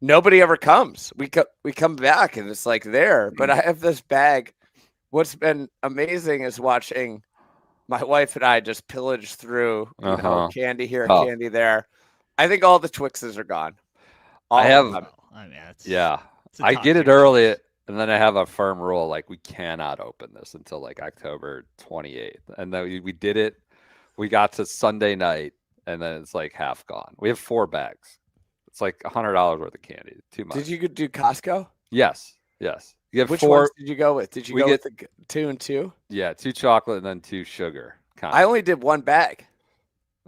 nobody ever comes. We come back and it's like there. But I have this bag. What's been amazing is watching my wife and I just pillage through, you know, candy here, candy there. I think all the Twixes are gone. I have. I mean, I get it early. And then I have a firm rule, like we cannot open this until like October 28th. And then we did it. We got to Sunday night, and then it's like half gone. We have 4 bags. It's like $100 worth of candy. Too much. Did you do Costco? Yes. You have Which 4. ones did you go with? Did you go with the 2 and 2? Yeah, 2 chocolate and then 2 sugar. I only did 1 bag.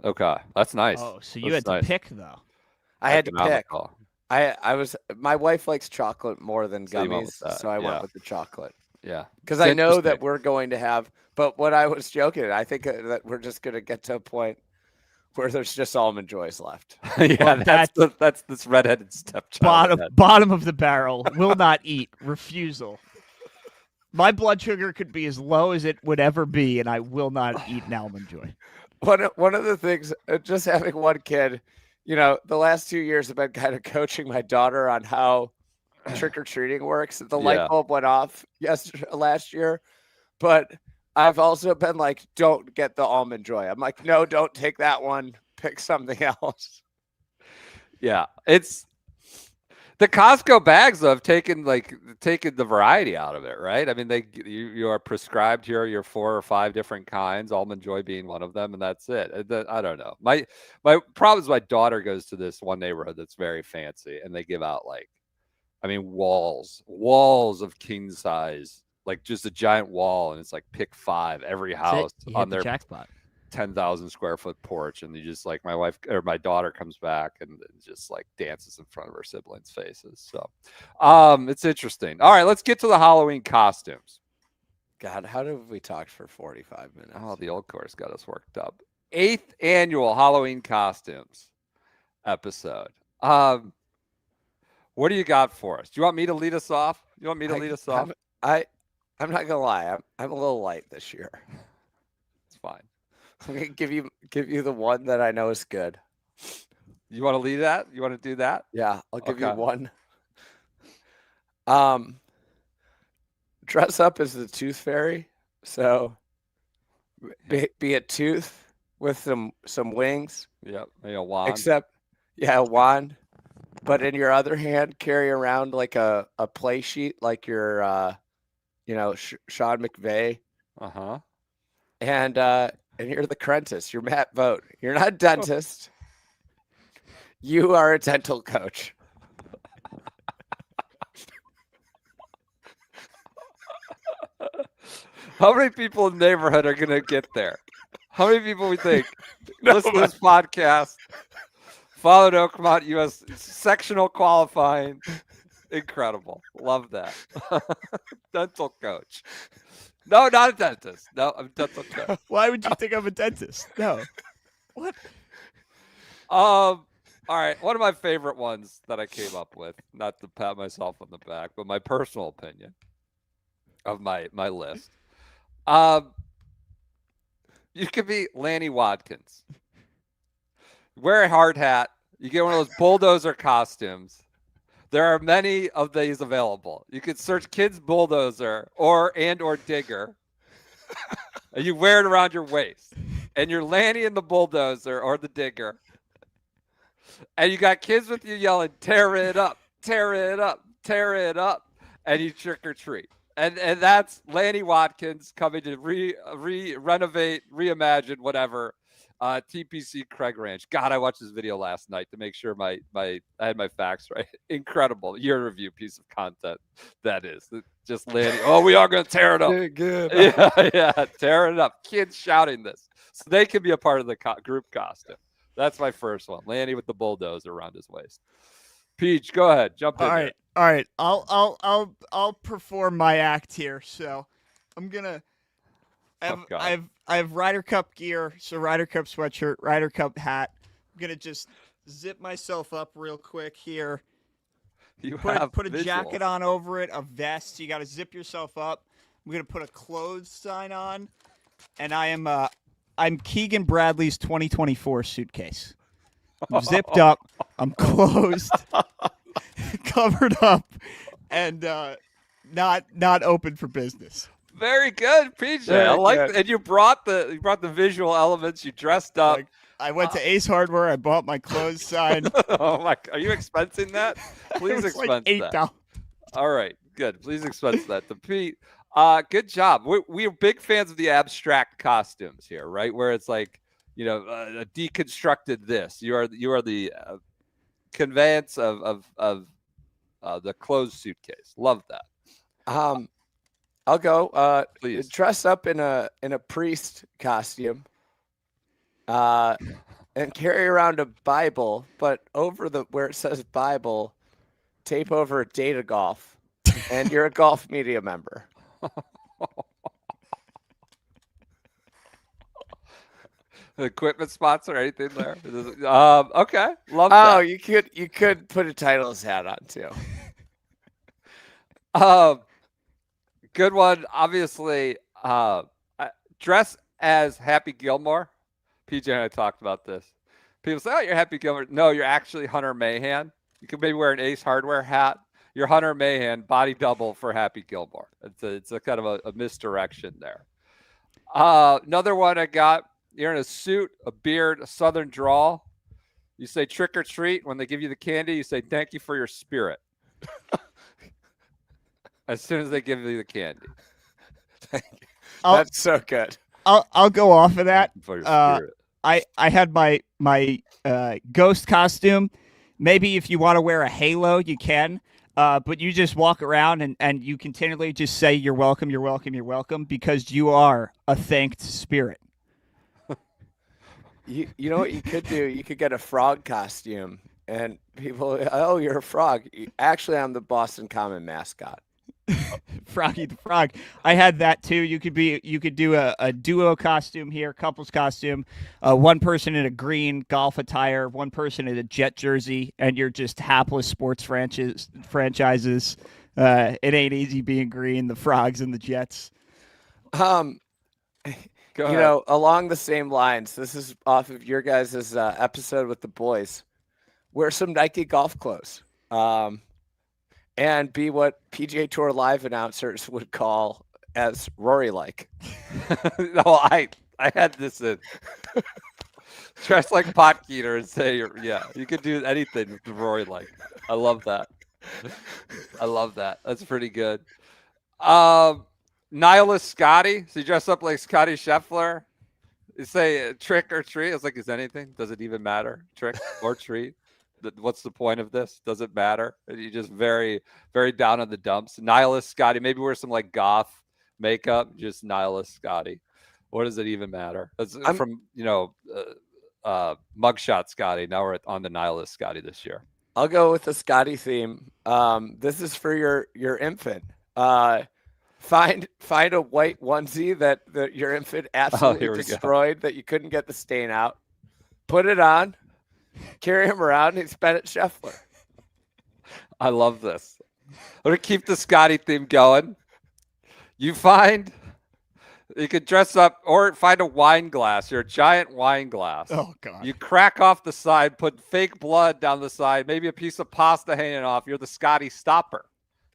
Okay, that's nice. Oh, so you had to pick though. I had to pick. My wife likes chocolate more than gummies, so I went with the chocolate. Yeah. Because I know that we're going to have, but what I was joking, I think that we're just going to get to a point where there's just Almond Joys left. Yeah, that's this redheaded stepchild. Bottom of the barrel, will not eat, refusal. My blood sugar could be as low as it would ever be, and I will not eat an Almond Joy. One of the things, just having one kid, you know, the last 2 years have been kind of coaching my daughter on how trick-or-treating works. The light bulb went off last year, but I've also been like, don't get the Almond Joy. I'm like, no, don't take that one. Pick something else. Yeah, it's the Costco bags though have taken the variety out of it, right? I mean, you are prescribed your 4 or 5 different kinds, Almond Joy being one of them, and that's it. I don't know. My problem is my daughter goes to this one neighborhood that's very fancy, and they give out walls of king size, like just a giant wall, and it's like pick 5 every house on their jackpot. 10,000 square foot porch, and you just like my daughter comes back and just like dances in front of her siblings' faces. So it's interesting. All right, let's get to the Halloween costumes. God, how did we talk for 45 minutes? Oh, the old course got us worked up. 8th annual Halloween costumes episode. What do you got for us? Do you want me to lead us off? I'm not gonna lie, I'm a little light this year. It's fine. I'm gonna give you the one that I know is good. You want to lead that? You want to do that? Yeah, I'll give you one. Dress up as the Tooth Fairy. So be a tooth with some wings. Yep, maybe a wand. A wand. But in your other hand, carry around like a play sheet, like your Sean McVay. And you're the Crentice. You're Matt Vogt. You're not a dentist. You are a dental coach. How many people in the neighborhood are going to get there? How many people we think listen to this podcast, followed Oakmont U.S. sectional qualifying? Incredible. Love that. Dental coach. No, not a dentist. No, I'm a dental coach. Why would you think I'm a dentist? No. What? All right. One of my favorite ones that I came up with, not to pat myself on the back, but my personal opinion of my list. You could be Lanny Watkins. Wear a hard hat. You get one of those bulldozer costumes. There are many of these available. You could search kids bulldozer or digger, and you wear it around your waist, and you're Lanny in the bulldozer or the digger, and you got kids with you yelling, "Tear it up, tear it up, tear it up," and you trick or treat. And that's Lanny Watkins coming to renovate, reimagine, whatever. TPC Craig Ranch. God, I watched this video last night to make sure I had my facts right. Incredible year review piece of content that is. Just Lanny. Oh, we are going to tear it up. Good. Yeah, tear it up. Kids shouting this, so they can be a part of the group costume. That's my first one. Lanny with the bulldozer around his waist. Peach, go ahead. Jump in. All right. I'll perform my act here. So I'm gonna. I have Ryder Cup gear, so Ryder Cup sweatshirt, Ryder Cup hat. I'm gonna just zip myself up real quick here. Put a jacket on over it, a vest. You got to zip yourself up. I'm gonna put a clothes sign on, and I'm Keegan Bradley's 2024 suitcase. I'm zipped up. I'm closed, covered up, and not open for business. Very good, PJ. I like that. And you brought the visual elements. You dressed up. I went to Ace Hardware. I bought my clothes sign. Oh my! Are you expensing that? Please expense like $8. that. All right, good. Please expense that to Pete. Good job. We are big fans of the abstract costumes here, right? Where it's like, a deconstructed this. You are the conveyance of the closed suitcase. Love that. I'll go. Please. Dress up in a priest costume, and carry around a Bible, but over where it says Bible, tape over Data Golf, and you're a golf media member. Equipment spots or anything there? Okay, love that. Oh, you could put a Titleist hat on too. Good one. Obviously, dress as Happy Gilmore. PJ and I talked about this. People say, "Oh, you're Happy Gilmore." No, you're actually Hunter Mahan. You could maybe wear an Ace Hardware hat. You're Hunter Mahan, body double for Happy Gilmore. It's a kind of a misdirection there. Another one I got. You're in a suit, a beard, a Southern drawl. You say trick or treat. When they give you the candy, you say thank you for your spirit. As soon as they give you the candy. That's so good. I'll go off of that. For your spirit. I had my ghost costume. Maybe if you want to wear a halo, you can. But you just walk around and you continually just say you're welcome, you're welcome, you're welcome, because you are a thanked spirit. You know what you could do? You could get a frog costume, and people, oh, you're a frog. Actually, I'm the Boston Common mascot. Froggy the Frog. I had that too. You could do a duo costume here, couples costume, one person in a green golf attire, one person in a Jet jersey, and you're just hapless sports franchises. It ain't easy being green, the Frogs and the Jets. Along the same lines, this is off of your guys' episode with the boys. Wear some Nike golf clothes. And be what PGA Tour Live announcers would call as Rory-like. No, I had this in. Dress like Potkeeter and say, you could do anything with the Rory-like. I love that. That's pretty good. Nihilist Scotty. So you dress up like Scotty Scheffler. You say trick or treat. It's like, is anything? Does it even matter? Trick or treat? What's the point of this? Does it matter? You just very, very down in the dumps. Nihilist Scotty. Maybe wear some like goth makeup. Just Nihilist Scotty. What does it even matter? That's from Mugshot Scotty. Now we're on the Nihilist Scotty this year. I'll go with the Scotty theme. This is for your infant. Find a white onesie that your infant absolutely destroyed, that you couldn't get the stain out. Put it on. Carry him around. He's Bennett Scheffler. I love this. I'm going to keep the Scotty theme going. You could dress up or find a wine glass. You're a giant wine glass. Oh, God. You crack off the side, put fake blood down the side, maybe a piece of pasta hanging off. You're the Scotty Stopper.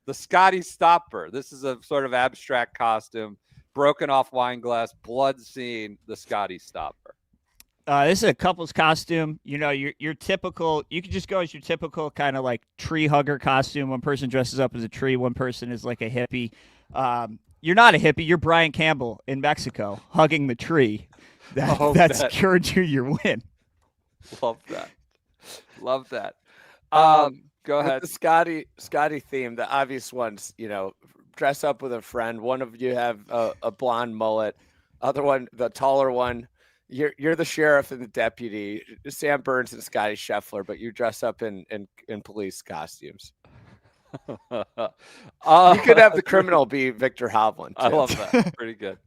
The Scotty Stopper. This is a sort of abstract costume. broken off wine glass, blood scene, the Scotty stopper. This is a couple's costume. You know, your typical. You could just go as your typical kind of like tree hugger costume. One person dresses up as a tree. One person is like a hippie. You're not a hippie. You're Brian Campbell in Mexico hugging the tree. That's cured you your win. Love that. Love that. Go ahead. The Scotty theme, the obvious ones, you know, dress up with a friend. One of you have a blonde mullet. Other one, the taller one, you're the sheriff and the deputy. Sam Burns and Scotty Scheffler, but you dress up in police costumes. You could have the criminal be Victor Hovland. I love that. Pretty good.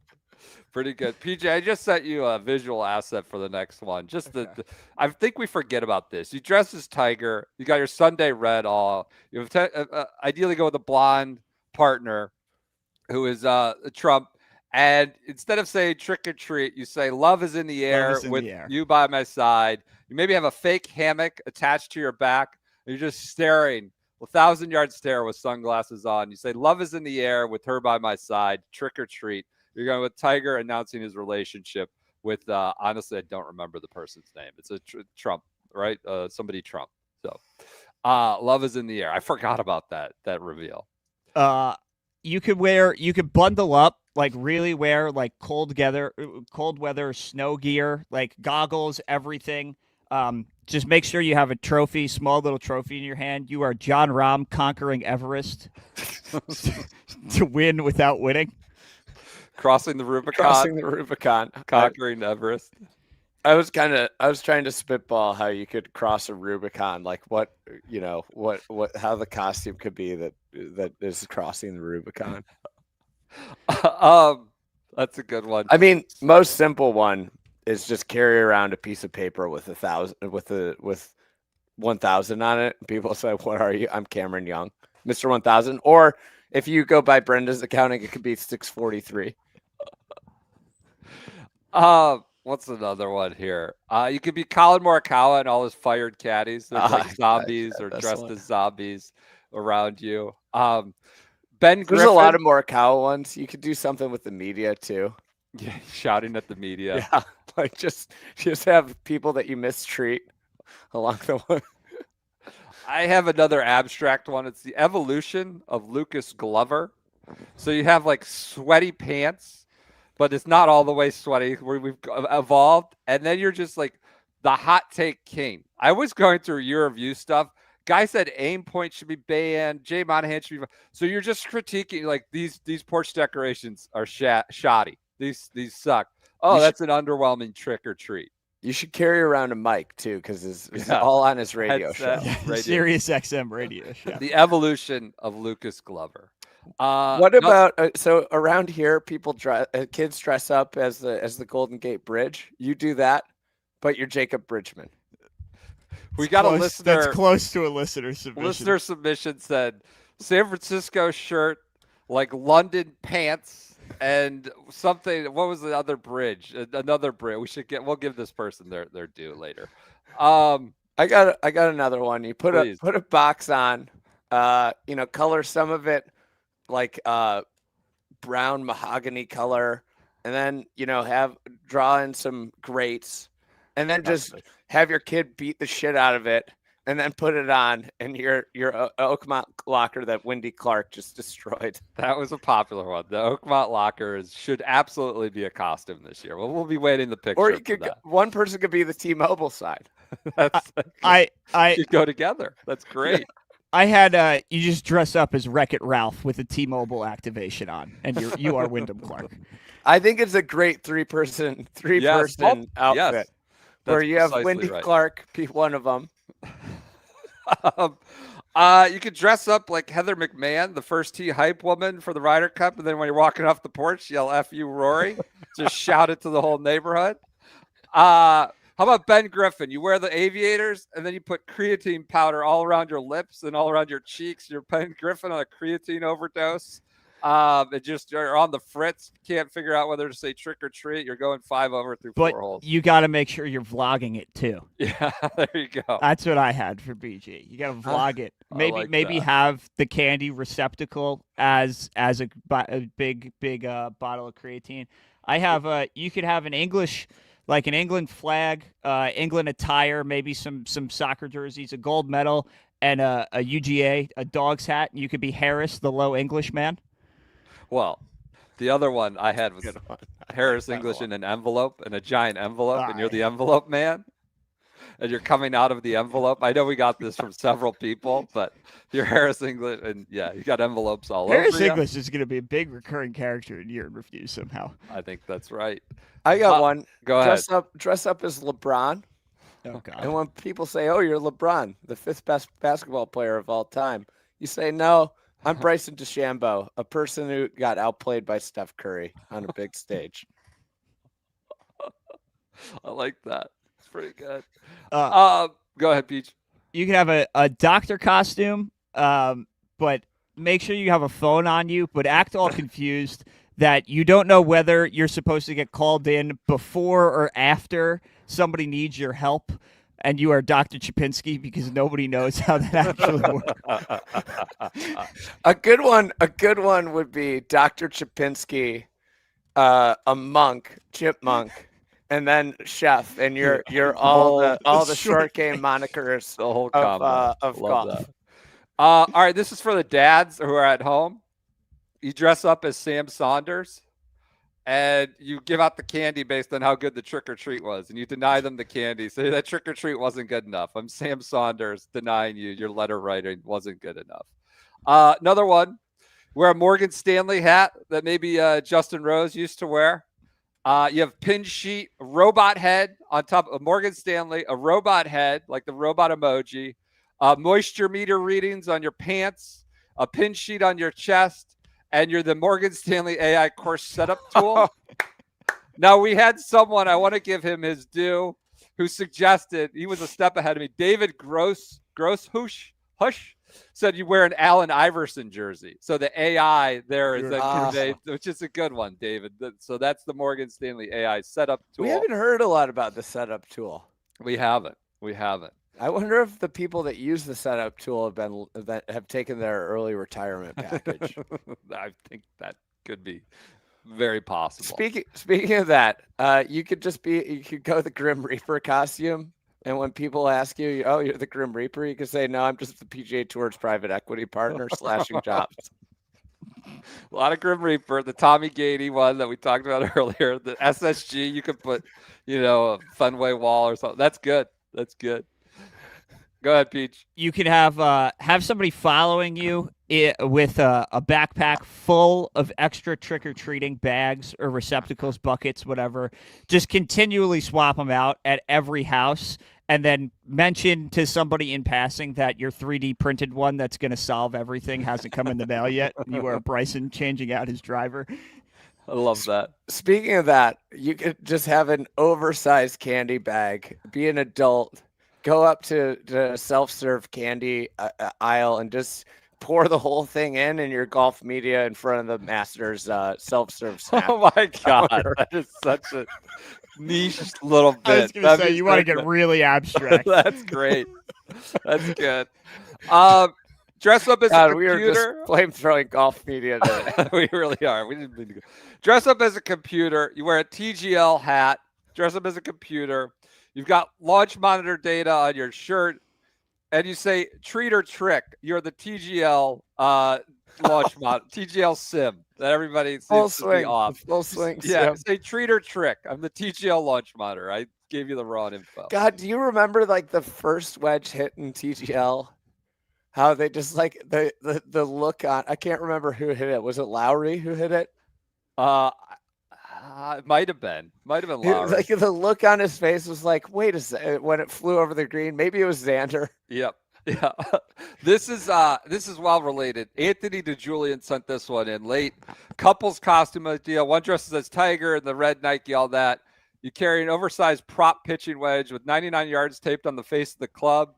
Pretty good. PJ, I just sent you a visual asset for the next one. Just I think we forget about this. You dress as Tiger. You got your Sunday red all. You have ideally go with a blonde partner who is Trump. And instead of saying trick or treat, you say love is in the air with you by my side. You maybe have a fake hammock attached to your back. And you're just staring, 1,000-yard stare with sunglasses on. You say love is in the air with her by my side. Trick or treat. You're going with Tiger announcing his relationship with, honestly, I don't remember the person's name. It's a Trump, right? Somebody Trump. So love is in the air. I forgot about that reveal. You could bundle up, like really wear like cold weather snow gear, like goggles, everything. Just make sure you have a trophy, small little trophy in your hand. You are John Rahm conquering Everest to win without winning. Crossing the Rubicon. Conquering Everest. I was trying to spitball how you could cross a Rubicon, like how the costume could be that is crossing the Rubicon. That's a good one. I mean, most simple one is just carry around a piece of paper with 1,000 on it. People say, "What are you?" I'm Cameron Young, Mr. 1,000. Or if you go by Brenda's accounting, it could be 643. What's another one here? You could be Colin Morikawa and all his fired caddies. They're like zombies or dressed as zombies around you. Ben Griffin. There's a lot of Morikawa ones. You could do something with the media too. Yeah, shouting at the media. Yeah, like just have people that you mistreat along the way. I have another abstract one. It's the evolution of Lucas Glover. So you have like sweaty pants, but it's not all the way sweaty. We've evolved. And then you're just like the hot take king. I was going through year review stuff. Guy said aim point should be banned. Jay Monahan should be. So you're just critiquing like these porch decorations are shoddy. These suck. Oh, that's an underwhelming trick or treat. You should carry around a mic too, because it's all on his radio show. Sirius XM radio show. The evolution of Lucas Glover. What about so around here, kids dress up as the Golden Gate Bridge. You do that, but you're Jacob Bridgman. We got a listener. That's close to a listener submission. Listener submission said San Francisco shirt, like London pants, and something. What was the other bridge? Another bridge. We'll give this person their due later. I got another one. You put a box on. Color some of it like brown mahogany color, and then draw in some grates, and then just have your kid beat the shit out of it, and then put it on, and your Oakmont locker that Wendy Clark just destroyed. That was a popular one. The Oakmont locker should absolutely be a costume this year. We'll be waiting the picture. Or one person could be the T-Mobile side. That's I should go together. That's great. Yeah. I had you just dress up as Wreck-It Ralph with a T-Mobile activation on, and you are Wyndham Clark. I think it's a great three-person outfit where you have Wendy Clark be one of them. You could dress up like Heather McMahon, the first tee hype woman for the Ryder Cup, and then when you're walking off the porch, yell "F you, Rory!" Just shout it to the whole neighborhood. How about Ben Griffin? You wear the aviators, and then you put creatine powder all around your lips and all around your cheeks. You're Ben Griffin on a creatine overdose. and just you're on the fritz, can't figure out whether to say trick or treat. You're going 5 over through But 4 holes. you got to make sure you're vlogging it too. Yeah, there you go. That's what I had for BG. You got to vlog it. Maybe that. have the candy receptacle as a big bottle of creatine. I have you could have an English, like an England flag, England attire, maybe some soccer jerseys, a gold medal, and a UGA, a dog's hat. And you could be Harris, the low English man. Well, the other one I had was Harris English in an envelope, in a giant envelope, and you're the envelope man, and you're coming out of the envelope. I know we got this from several people, but you're Harris English, and yeah, you got envelopes all Harris over you. English is going to be a big recurring character in Year in Review somehow. I think that's right. I got one. Go ahead. Dress up as LeBron. Oh, God. And when people say, "Oh, you're LeBron, the 5th best basketball player of all time," you say, "No, I'm Bryson DeChambeau, a person who got outplayed by Steph Curry on a big stage." I like that. It's pretty good. Go ahead, Peach. You can have a doctor costume, but make sure you have a phone on you, but act all confused that you don't know whether you're supposed to get called in before or after somebody needs your help, and you are Dr. Chapinski, because nobody knows how that actually works. A good one would be Dr. Chapinski, a monk, chipmunk, and then chef, and you're all the short game monikers The whole combo. of Love golf. that. All right, this is for the dads who are at home. You dress up as Sam Saunders, and you give out the candy based on how good the trick or treat was, and you deny them the candy. Say that trick or treat wasn't good enough. I'm Sam Saunders denying you your letter writing wasn't good enough. Another one, wear a Morgan Stanley hat that maybe Justin Rose used to wear. You have pin sheet, a robot head on top of Morgan Stanley, a robot head like the robot emoji, moisture meter readings on your pants, a pin sheet on your chest, and you're the Morgan Stanley AI course setup tool. Now, we had someone, I want to give him his due, who suggested, he was a step ahead of me, David Hush said you wear an Allen Iverson jersey. So the AI there is conveyed, which is a good one, David. So that's the Morgan Stanley AI setup tool. We haven't heard a lot about the setup tool. We haven't. I wonder if the people that use the setup tool have taken their early retirement package. I think that could be very possible. Speaking of that, you could go the Grim Reaper costume, and when people ask you, "Oh, you're the Grim Reaper," you can say, "No, I'm just the PGA Tour's private equity partner slashing jobs." A lot of Grim Reaper, the Tommy Gady one that we talked about earlier, the SSG, you could put, a Fenway wall or something. That's good. Go ahead, Peach. You can have somebody following you with a backpack full of extra trick-or-treating bags or receptacles, buckets, whatever. Just continually swap them out at every house, and then mention to somebody in passing that your 3D printed one that's going to solve everything hasn't come in the mail yet. And you are Bryson changing out his driver. I love that. Speaking of that, you could just have an oversized candy bag, be an adult, go up to the self-serve candy aisle and just pour the whole thing in your golf media in front of the Masters self-serve snack. Oh my God, that is such a niche little bit. I was going to say, you want to get really abstract. That's great. That's good. Dress up as a computer. We are just flame-throwing golf media today. We really are. We didn't mean to go. Dress up as a computer. You wear a TGL hat. Dress up as a computer. You've got launch monitor data on your shirt, and you say treat or trick. You're the TGL launch monitor, TGL sim that everybody seems to be off. Full swing. Yeah, sim. say treat or trick. I'm the TGL launch monitor. I gave you the wrong info. God, do you remember like the first wedge hit in TGL? How they just like the look on. I can't remember who hit it. Was it Lowry who hit it? It might have been Lowry. Like the look on his face was like, wait a second, when it flew over the green. Maybe it was Xander. Yep. Yeah. This is well related. Anthony DeJulian sent this one in late. Couples costume idea. One dresses as Tiger and the red Nike, all that. You carry an oversized prop pitching wedge with 99 yards taped on the face of the club.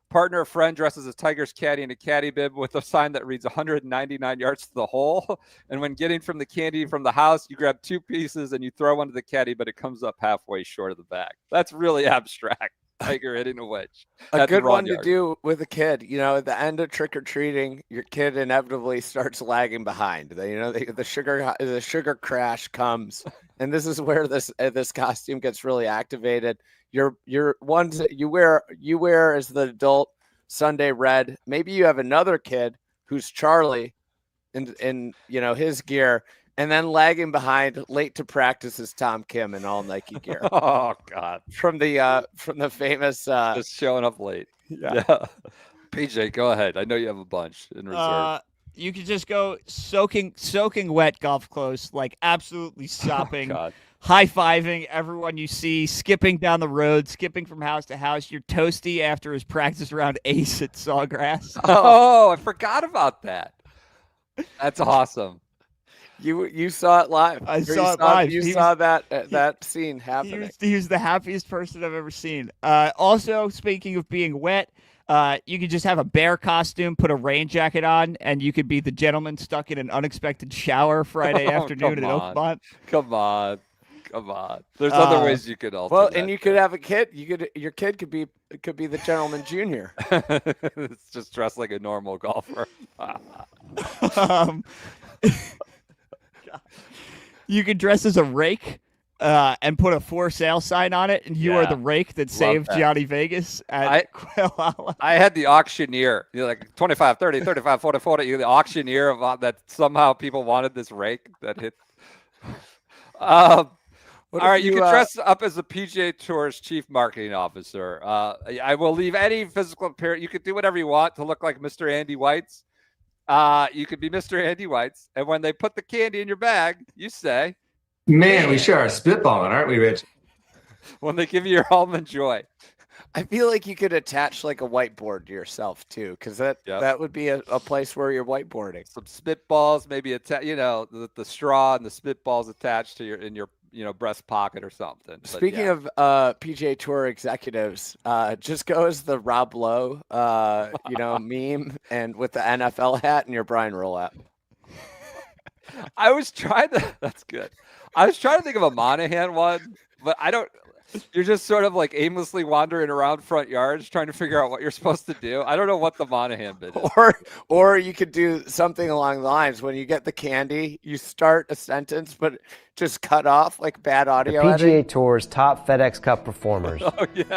Partner or friend dresses as Tiger's caddy in a caddy bib with a sign that reads 199 yards to the hole. And when getting from the candy from the house, you grab 2 pieces and you throw one to the caddy, but it comes up halfway short of the bag. That's really abstract. Tiger hitting a wedge. A good one to do with a kid. You know, at the end of trick or treating, your kid inevitably starts lagging behind. The sugar crash comes, and this is where this costume gets really activated. Your ones that you wear as the adult Sunday red. Maybe you have another kid who's Charlie in his gear, and then lagging behind, late to practice is Tom Kim in all Nike gear. Oh God. From the famous just showing up late. Yeah. PJ, go ahead. I know you have a bunch in reserve. You could just go soaking wet golf clothes, like absolutely sopping. God. High-fiving everyone you see, skipping down the road, skipping from house to house. You're toasty after his practice round ace at Sawgrass. Oh, I forgot about that. That's awesome. You saw it live. I saw it live. You saw that scene happening. He was the happiest person I've ever seen. Also, speaking of being wet, you could just have a bear costume, put a rain jacket on, and you could be the gentleman stuck in an unexpected shower Friday afternoon at Oakmont. Come on. There's other ways you could alter that. And you could have a kid. Your kid could be the gentleman junior. It's just dressed like a normal golfer. You could dress as a rake and put a for sale sign on it, and you are the rake that saved Johnny Vegas at Quail. I had the auctioneer, like 25, 30, 35, 40, 40. You're the auctioneer of that somehow people wanted this rake that hit. All right, you can dress up as the PGA Tour's chief marketing officer. I will leave any physical appearance. You could do whatever you want to look like Mr. Andy White's. You could be Mr. Andy White's, and when they put the candy in your bag, you say, "Man, we sure are spitballing, aren't we, Rich?" When they give you your almond joy. I feel like you could attach like a whiteboard to yourself too, because that would be a place where you're whiteboarding. Some spitballs, maybe the straw and the spitballs attached to your breast pocket or something. Speaking of PGA Tour executives, just go as the Rob Lowe, meme, and with the NFL hat and your Brian Roulette. I was trying to. That's good. I was trying to think of a Monahan one, but I don't. You're just sort of like aimlessly wandering around front yards trying to figure out what you're supposed to do. I don't know what the Monahan bit is. Or you could do something along the lines, when you get the candy, you start a sentence, but just cut off like bad audio. The PGA Tour's top FedEx Cup performers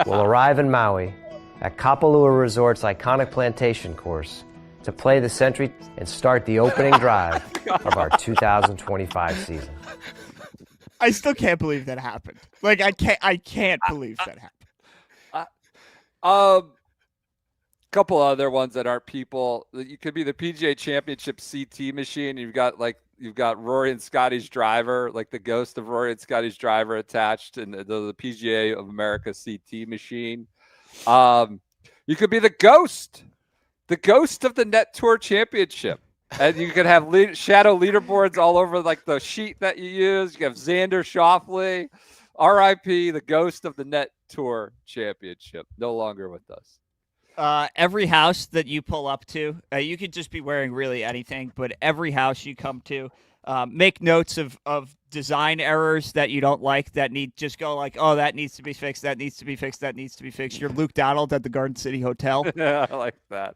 will arrive in Maui at Kapalua Resort's iconic plantation course to play the Century and start the opening drive of our 2025 season. I still can't believe that happened. Like I can't believe that happened. Couple other ones that aren't people. You could be the PGA Championship CT machine. You've got Rory and Scotty's driver, like the ghost of Rory and Scotty's driver attached, and the PGA of America CT machine. You could be the ghost of the Net Tour Championship. And you could have shadow leaderboards all over like the sheet that you use. You have Xander Schauffele, RIP, the ghost of the Net Tour Championship, no longer with us. Every house that you pull up to, you could just be wearing really anything, but every house you come to, make notes of design errors that you don't like just go like, oh, that needs to be fixed, that needs to be fixed, that needs to be fixed. You're Luke Donald at the Garden City Hotel. Yeah, I like that.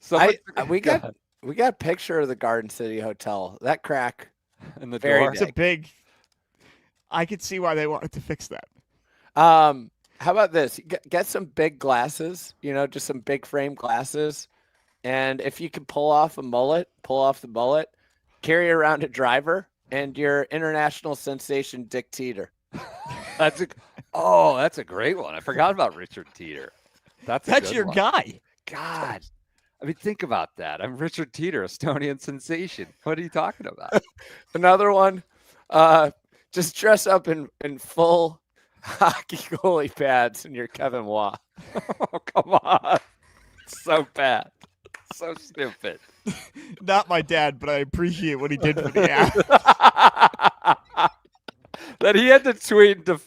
So we got a picture of the Garden City Hotel. That crack in the door. It's a big. I could see why they wanted to fix that. How about this? Get some big glasses. Just some big frame glasses, and if you can pull off the mullet, carry around a driver, and your international sensation Dick Teeter. That's a great one. I forgot about Richard Teeter. That's your guy. God. I mean, think about that. I'm Richard Teeter, Estonian sensation. What are you talking about? Another one, just dress up in full hockey goalie pads and you're Kevin Waugh. Oh, come on. So bad. So stupid. Not my dad, but I appreciate what he did for the app. That he had to tweet to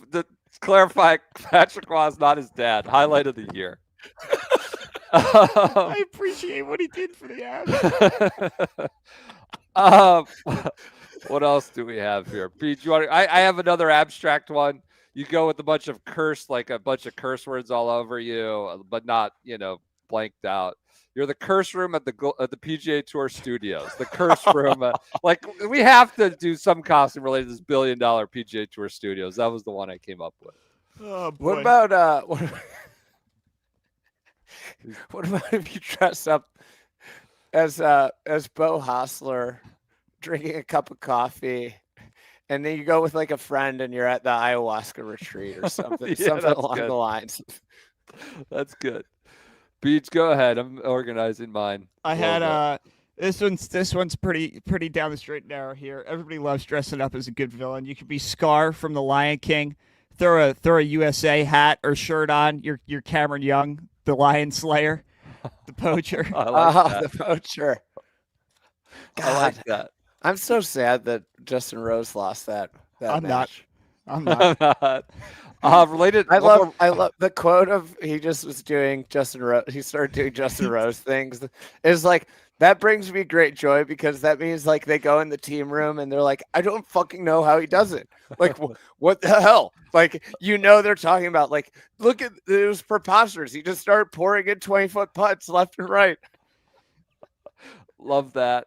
clarify Patrick Waugh is not his dad. Highlight of the year. I appreciate what he did for the What else do we have here? Pete, you want? I have another abstract one. You go with a bunch of curse words all over you, but not blanked out. You're the curse room at the PGA Tour Studios. The curse room, we have to do some costume related to this $1 billion PGA Tour Studios. That was the one I came up with. Oh, boy. What about what about if you dress up as Bo Hostler, drinking a cup of coffee, and then you go with like a friend, and you're at the ayahuasca retreat or something, something along the lines. That's good. Beach, go ahead. I'm organizing mine. I had this one's pretty down the straight and narrow here. Everybody loves dressing up as a good villain. You could be Scar from The Lion King. Throw a USA hat or shirt on. You're Cameron Young, the Lion Slayer, the poacher. I like that. The poacher. God, I like that. I'm so sad that Justin Rose lost that match. I'm not. Related. I love the quote of he just was doing Justin Rose. He started doing Justin Rose things. It's like, that brings me great joy, because that means like they go in the team room and they're like, I don't fucking know how he does it. Like, what the hell? Like, they're talking about like, look at, it was preposterous. He just started pouring in 20-foot putts left and right. Love that.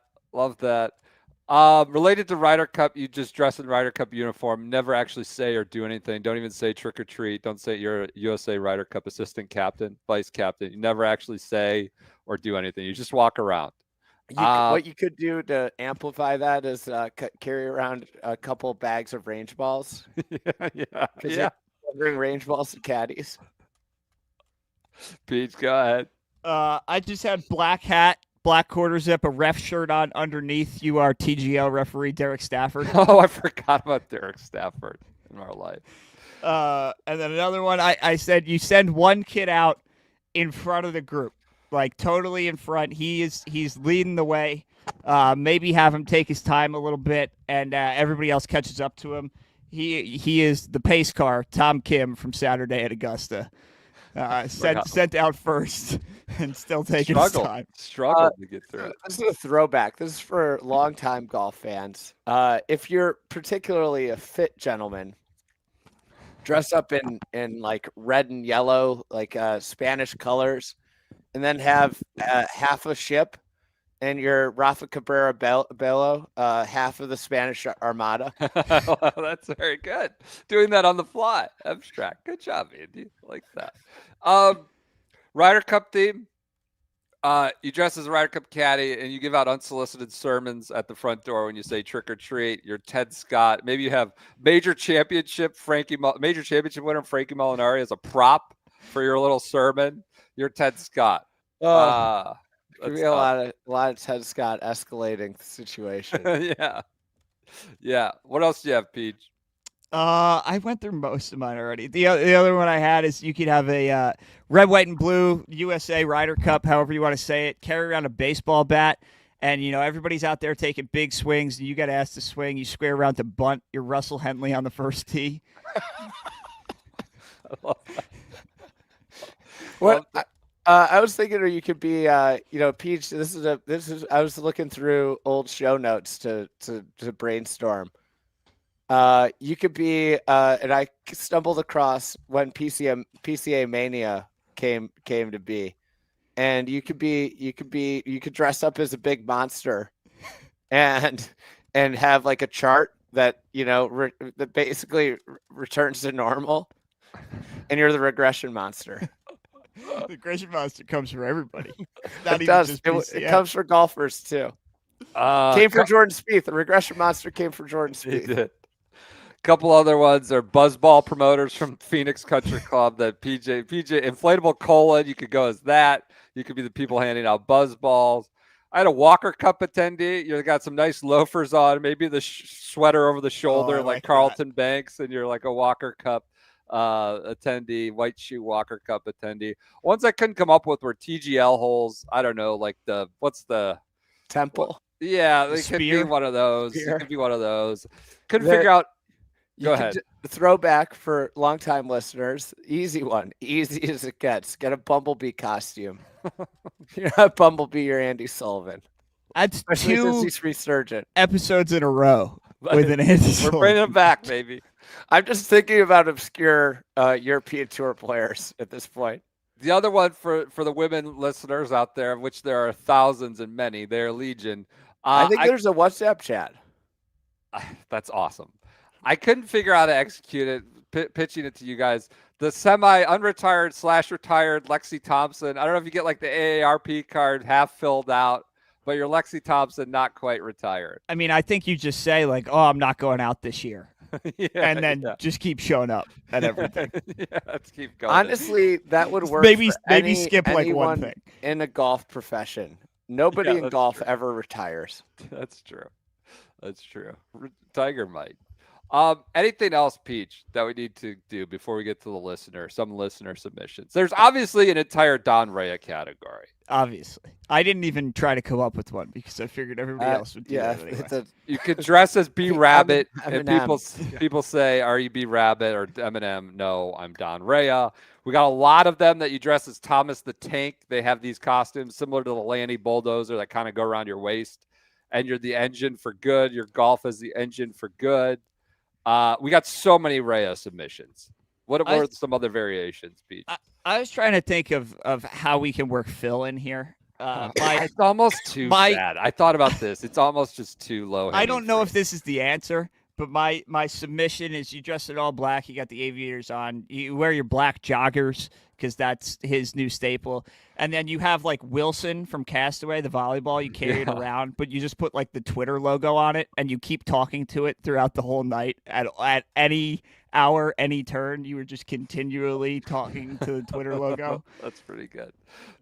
Related to Ryder Cup, you just dress in Ryder Cup uniform. Never actually say or do anything. Don't even say trick or treat. Don't say you're a USA Ryder Cup assistant captain, vice captain. You never actually say or do anything. You just walk around. What you could do to amplify that is carry around a couple bags of range balls. Yeah. Bring range balls to caddies. Pete, go ahead. I just had black hat, black quarter zip, a ref shirt on underneath. You are TGL referee Derek Stafford. Oh, I forgot about Derek Stafford in our life. And then another one, I said you send one kid out in front of the group, like totally in front. He's leading the way. Maybe have him take his time a little bit, and everybody else catches up to him. He is the pace car, Tom Kim from Saturday at Augusta. Sent out first and still taking his time. Struggled to get through it. This is a throwback. This is for longtime golf fans. If you're particularly a fit gentleman, dress up in like red and yellow, like Spanish colors, and then have half a ship and your Rafa Cabrera Bello, half of the Spanish Armada. Well, that's very good. Doing that on the fly. Abstract. Good job, Andy. Like that. Ryder Cup theme. You dress as a Ryder Cup caddy and you give out unsolicited sermons at the front door when you say trick or treat. You're Ted Scott. Maybe you have major championship winner Frankie Molinari as a prop for your little sermon. You're Ted Scott. Could be a lot of Ted Scott escalating the situation. Yeah. What else do you have, Peach? I went through most of mine already. The other one I had is you could have a red, white, and blue USA Ryder Cup, however you want to say it. Carry around a baseball bat, and everybody's out there taking big swings, and you got asked to swing. You square around to bunt. You're Russell Henley on the first tee. I love that. What? I was thinking, or you could be, Peach. I was looking through old show notes to brainstorm. You could be, and I stumbled across when PCA Mania came to be, and you could dress up as a big monster, and have like a chart that that basically returns to normal, and you're the regression monster. The regression monster comes for everybody. It does. It comes for golfers too. Came for Jordan Spieth. The regression monster came for Jordan Spieth. He did. Couple other ones are buzzball promoters from Phoenix Country Club. That PJ inflatable cola. You could go as that. You could be the people handing out buzzballs. I had a Walker Cup attendee. You got some nice loafers on, maybe the sweater over the shoulder, like Carlton Banks, and you're like a Walker Cup attendee, white shoe Walker Cup attendee. Ones I couldn't come up with were TGL holes. I don't know, like what's the Temple? Yeah, they could be one of those. It could be one of those. Couldn't figure out. Go ahead. Throwback for longtime listeners. Easy one. Easy as it gets. Get a Bumblebee costume. You're not Bumblebee, you're Andy Sullivan. That's Especially since 2 he's resurgent. episodes in a row with an Andy We're Sullivan. bringing him back, baby. I'm just thinking about obscure European Tour players at this point. The other one for the women listeners out there, of which there are thousands and many, they're legion. I think there's a WhatsApp chat. That's awesome. I couldn't figure out how to execute it, pitching it to you guys. The semi-unretired / retired Lexi Thompson. I don't know if you get like the AARP card half filled out, but you're Lexi Thompson, not quite retired. I mean, I think you just say like, "Oh, I'm not going out this year," and then just keep showing up at everything. Let's keep going. Honestly, that would work. Maybe skip like one thing in a golf profession. Nobody in golf ever retires. That's true. That's true. Tiger might. Anything else, Peach, that we need to do before we get to the listener? Some listener submissions. There's obviously an entire Don Rhea category. Obviously, I didn't even try to come up with one because I figured everybody else would do that anyway. You could dress as B Rabbit, and people say, "Are you B Rabbit or Eminem?" No, I'm Don Rhea. We got a lot of them that you dress as Thomas the Tank. They have these costumes similar to the Lanny Bulldozer that kind of go around your waist, and you're the engine for good. Your golf is the engine for good. We got so many Rhea submissions. What were some other variations, Pete? I was trying to think of how we can work Phil in here. It's almost too bad. I thought about this. It's almost just too low. I don't know if this is the answer, but my submission is you dress in all black. You got the aviators on. You wear your black joggers because that's his new staple. And then you have like Wilson from Castaway, the volleyball. You carry it around, but you just put like the Twitter logo on it, and you keep talking to it throughout the whole night. At any hour, any turn, you were just continually talking to the Twitter logo. That's pretty good.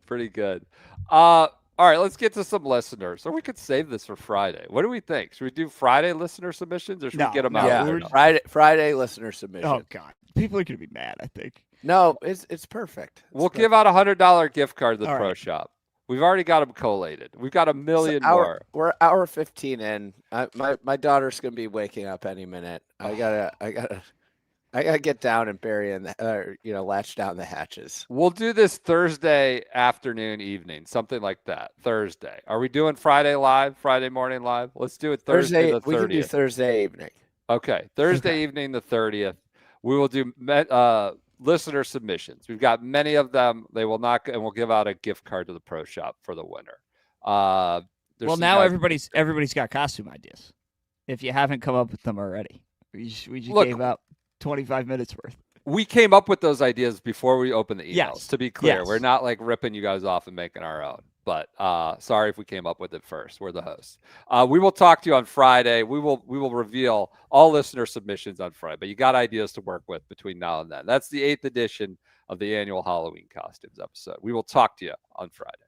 Pretty good. All right, let's get to some listeners. Or we could save this for Friday. What do we think? Should we do Friday listener submissions, or should we get them out? Yeah, Friday listener submission. Oh God, people are gonna be mad. I think. No, it's perfect. We'll give out $100 gift card to the Pro Shop. We've already got them collated. We've got a million more. We're hour 15 in. My daughter's gonna be waking up any minute. I gotta get down and bury latch down the hatches. We'll do this Thursday afternoon, evening, something like that. Thursday. Are we doing Friday live? Friday morning live? Let's do it Thursday the 30th. We can do Thursday evening. Okay, Thursday evening the 30th. We will do listener submissions. We've got many of them. They will not, and we'll give out a gift card to the Pro Shop for the winner. Well, now everybody's got costume ideas. If you haven't come up with them already, we just gave out 25 minutes worth. We came up with those ideas before we opened the emails. Yes. To be clear, we're not like ripping you guys off and making our own. But sorry if we came up with it first. We're the hosts. We will talk to you on Friday. We will reveal all listener submissions on Friday. But you got ideas to work with between now and then. That's the 8th edition of the annual Halloween costumes episode. We will talk to you on Friday.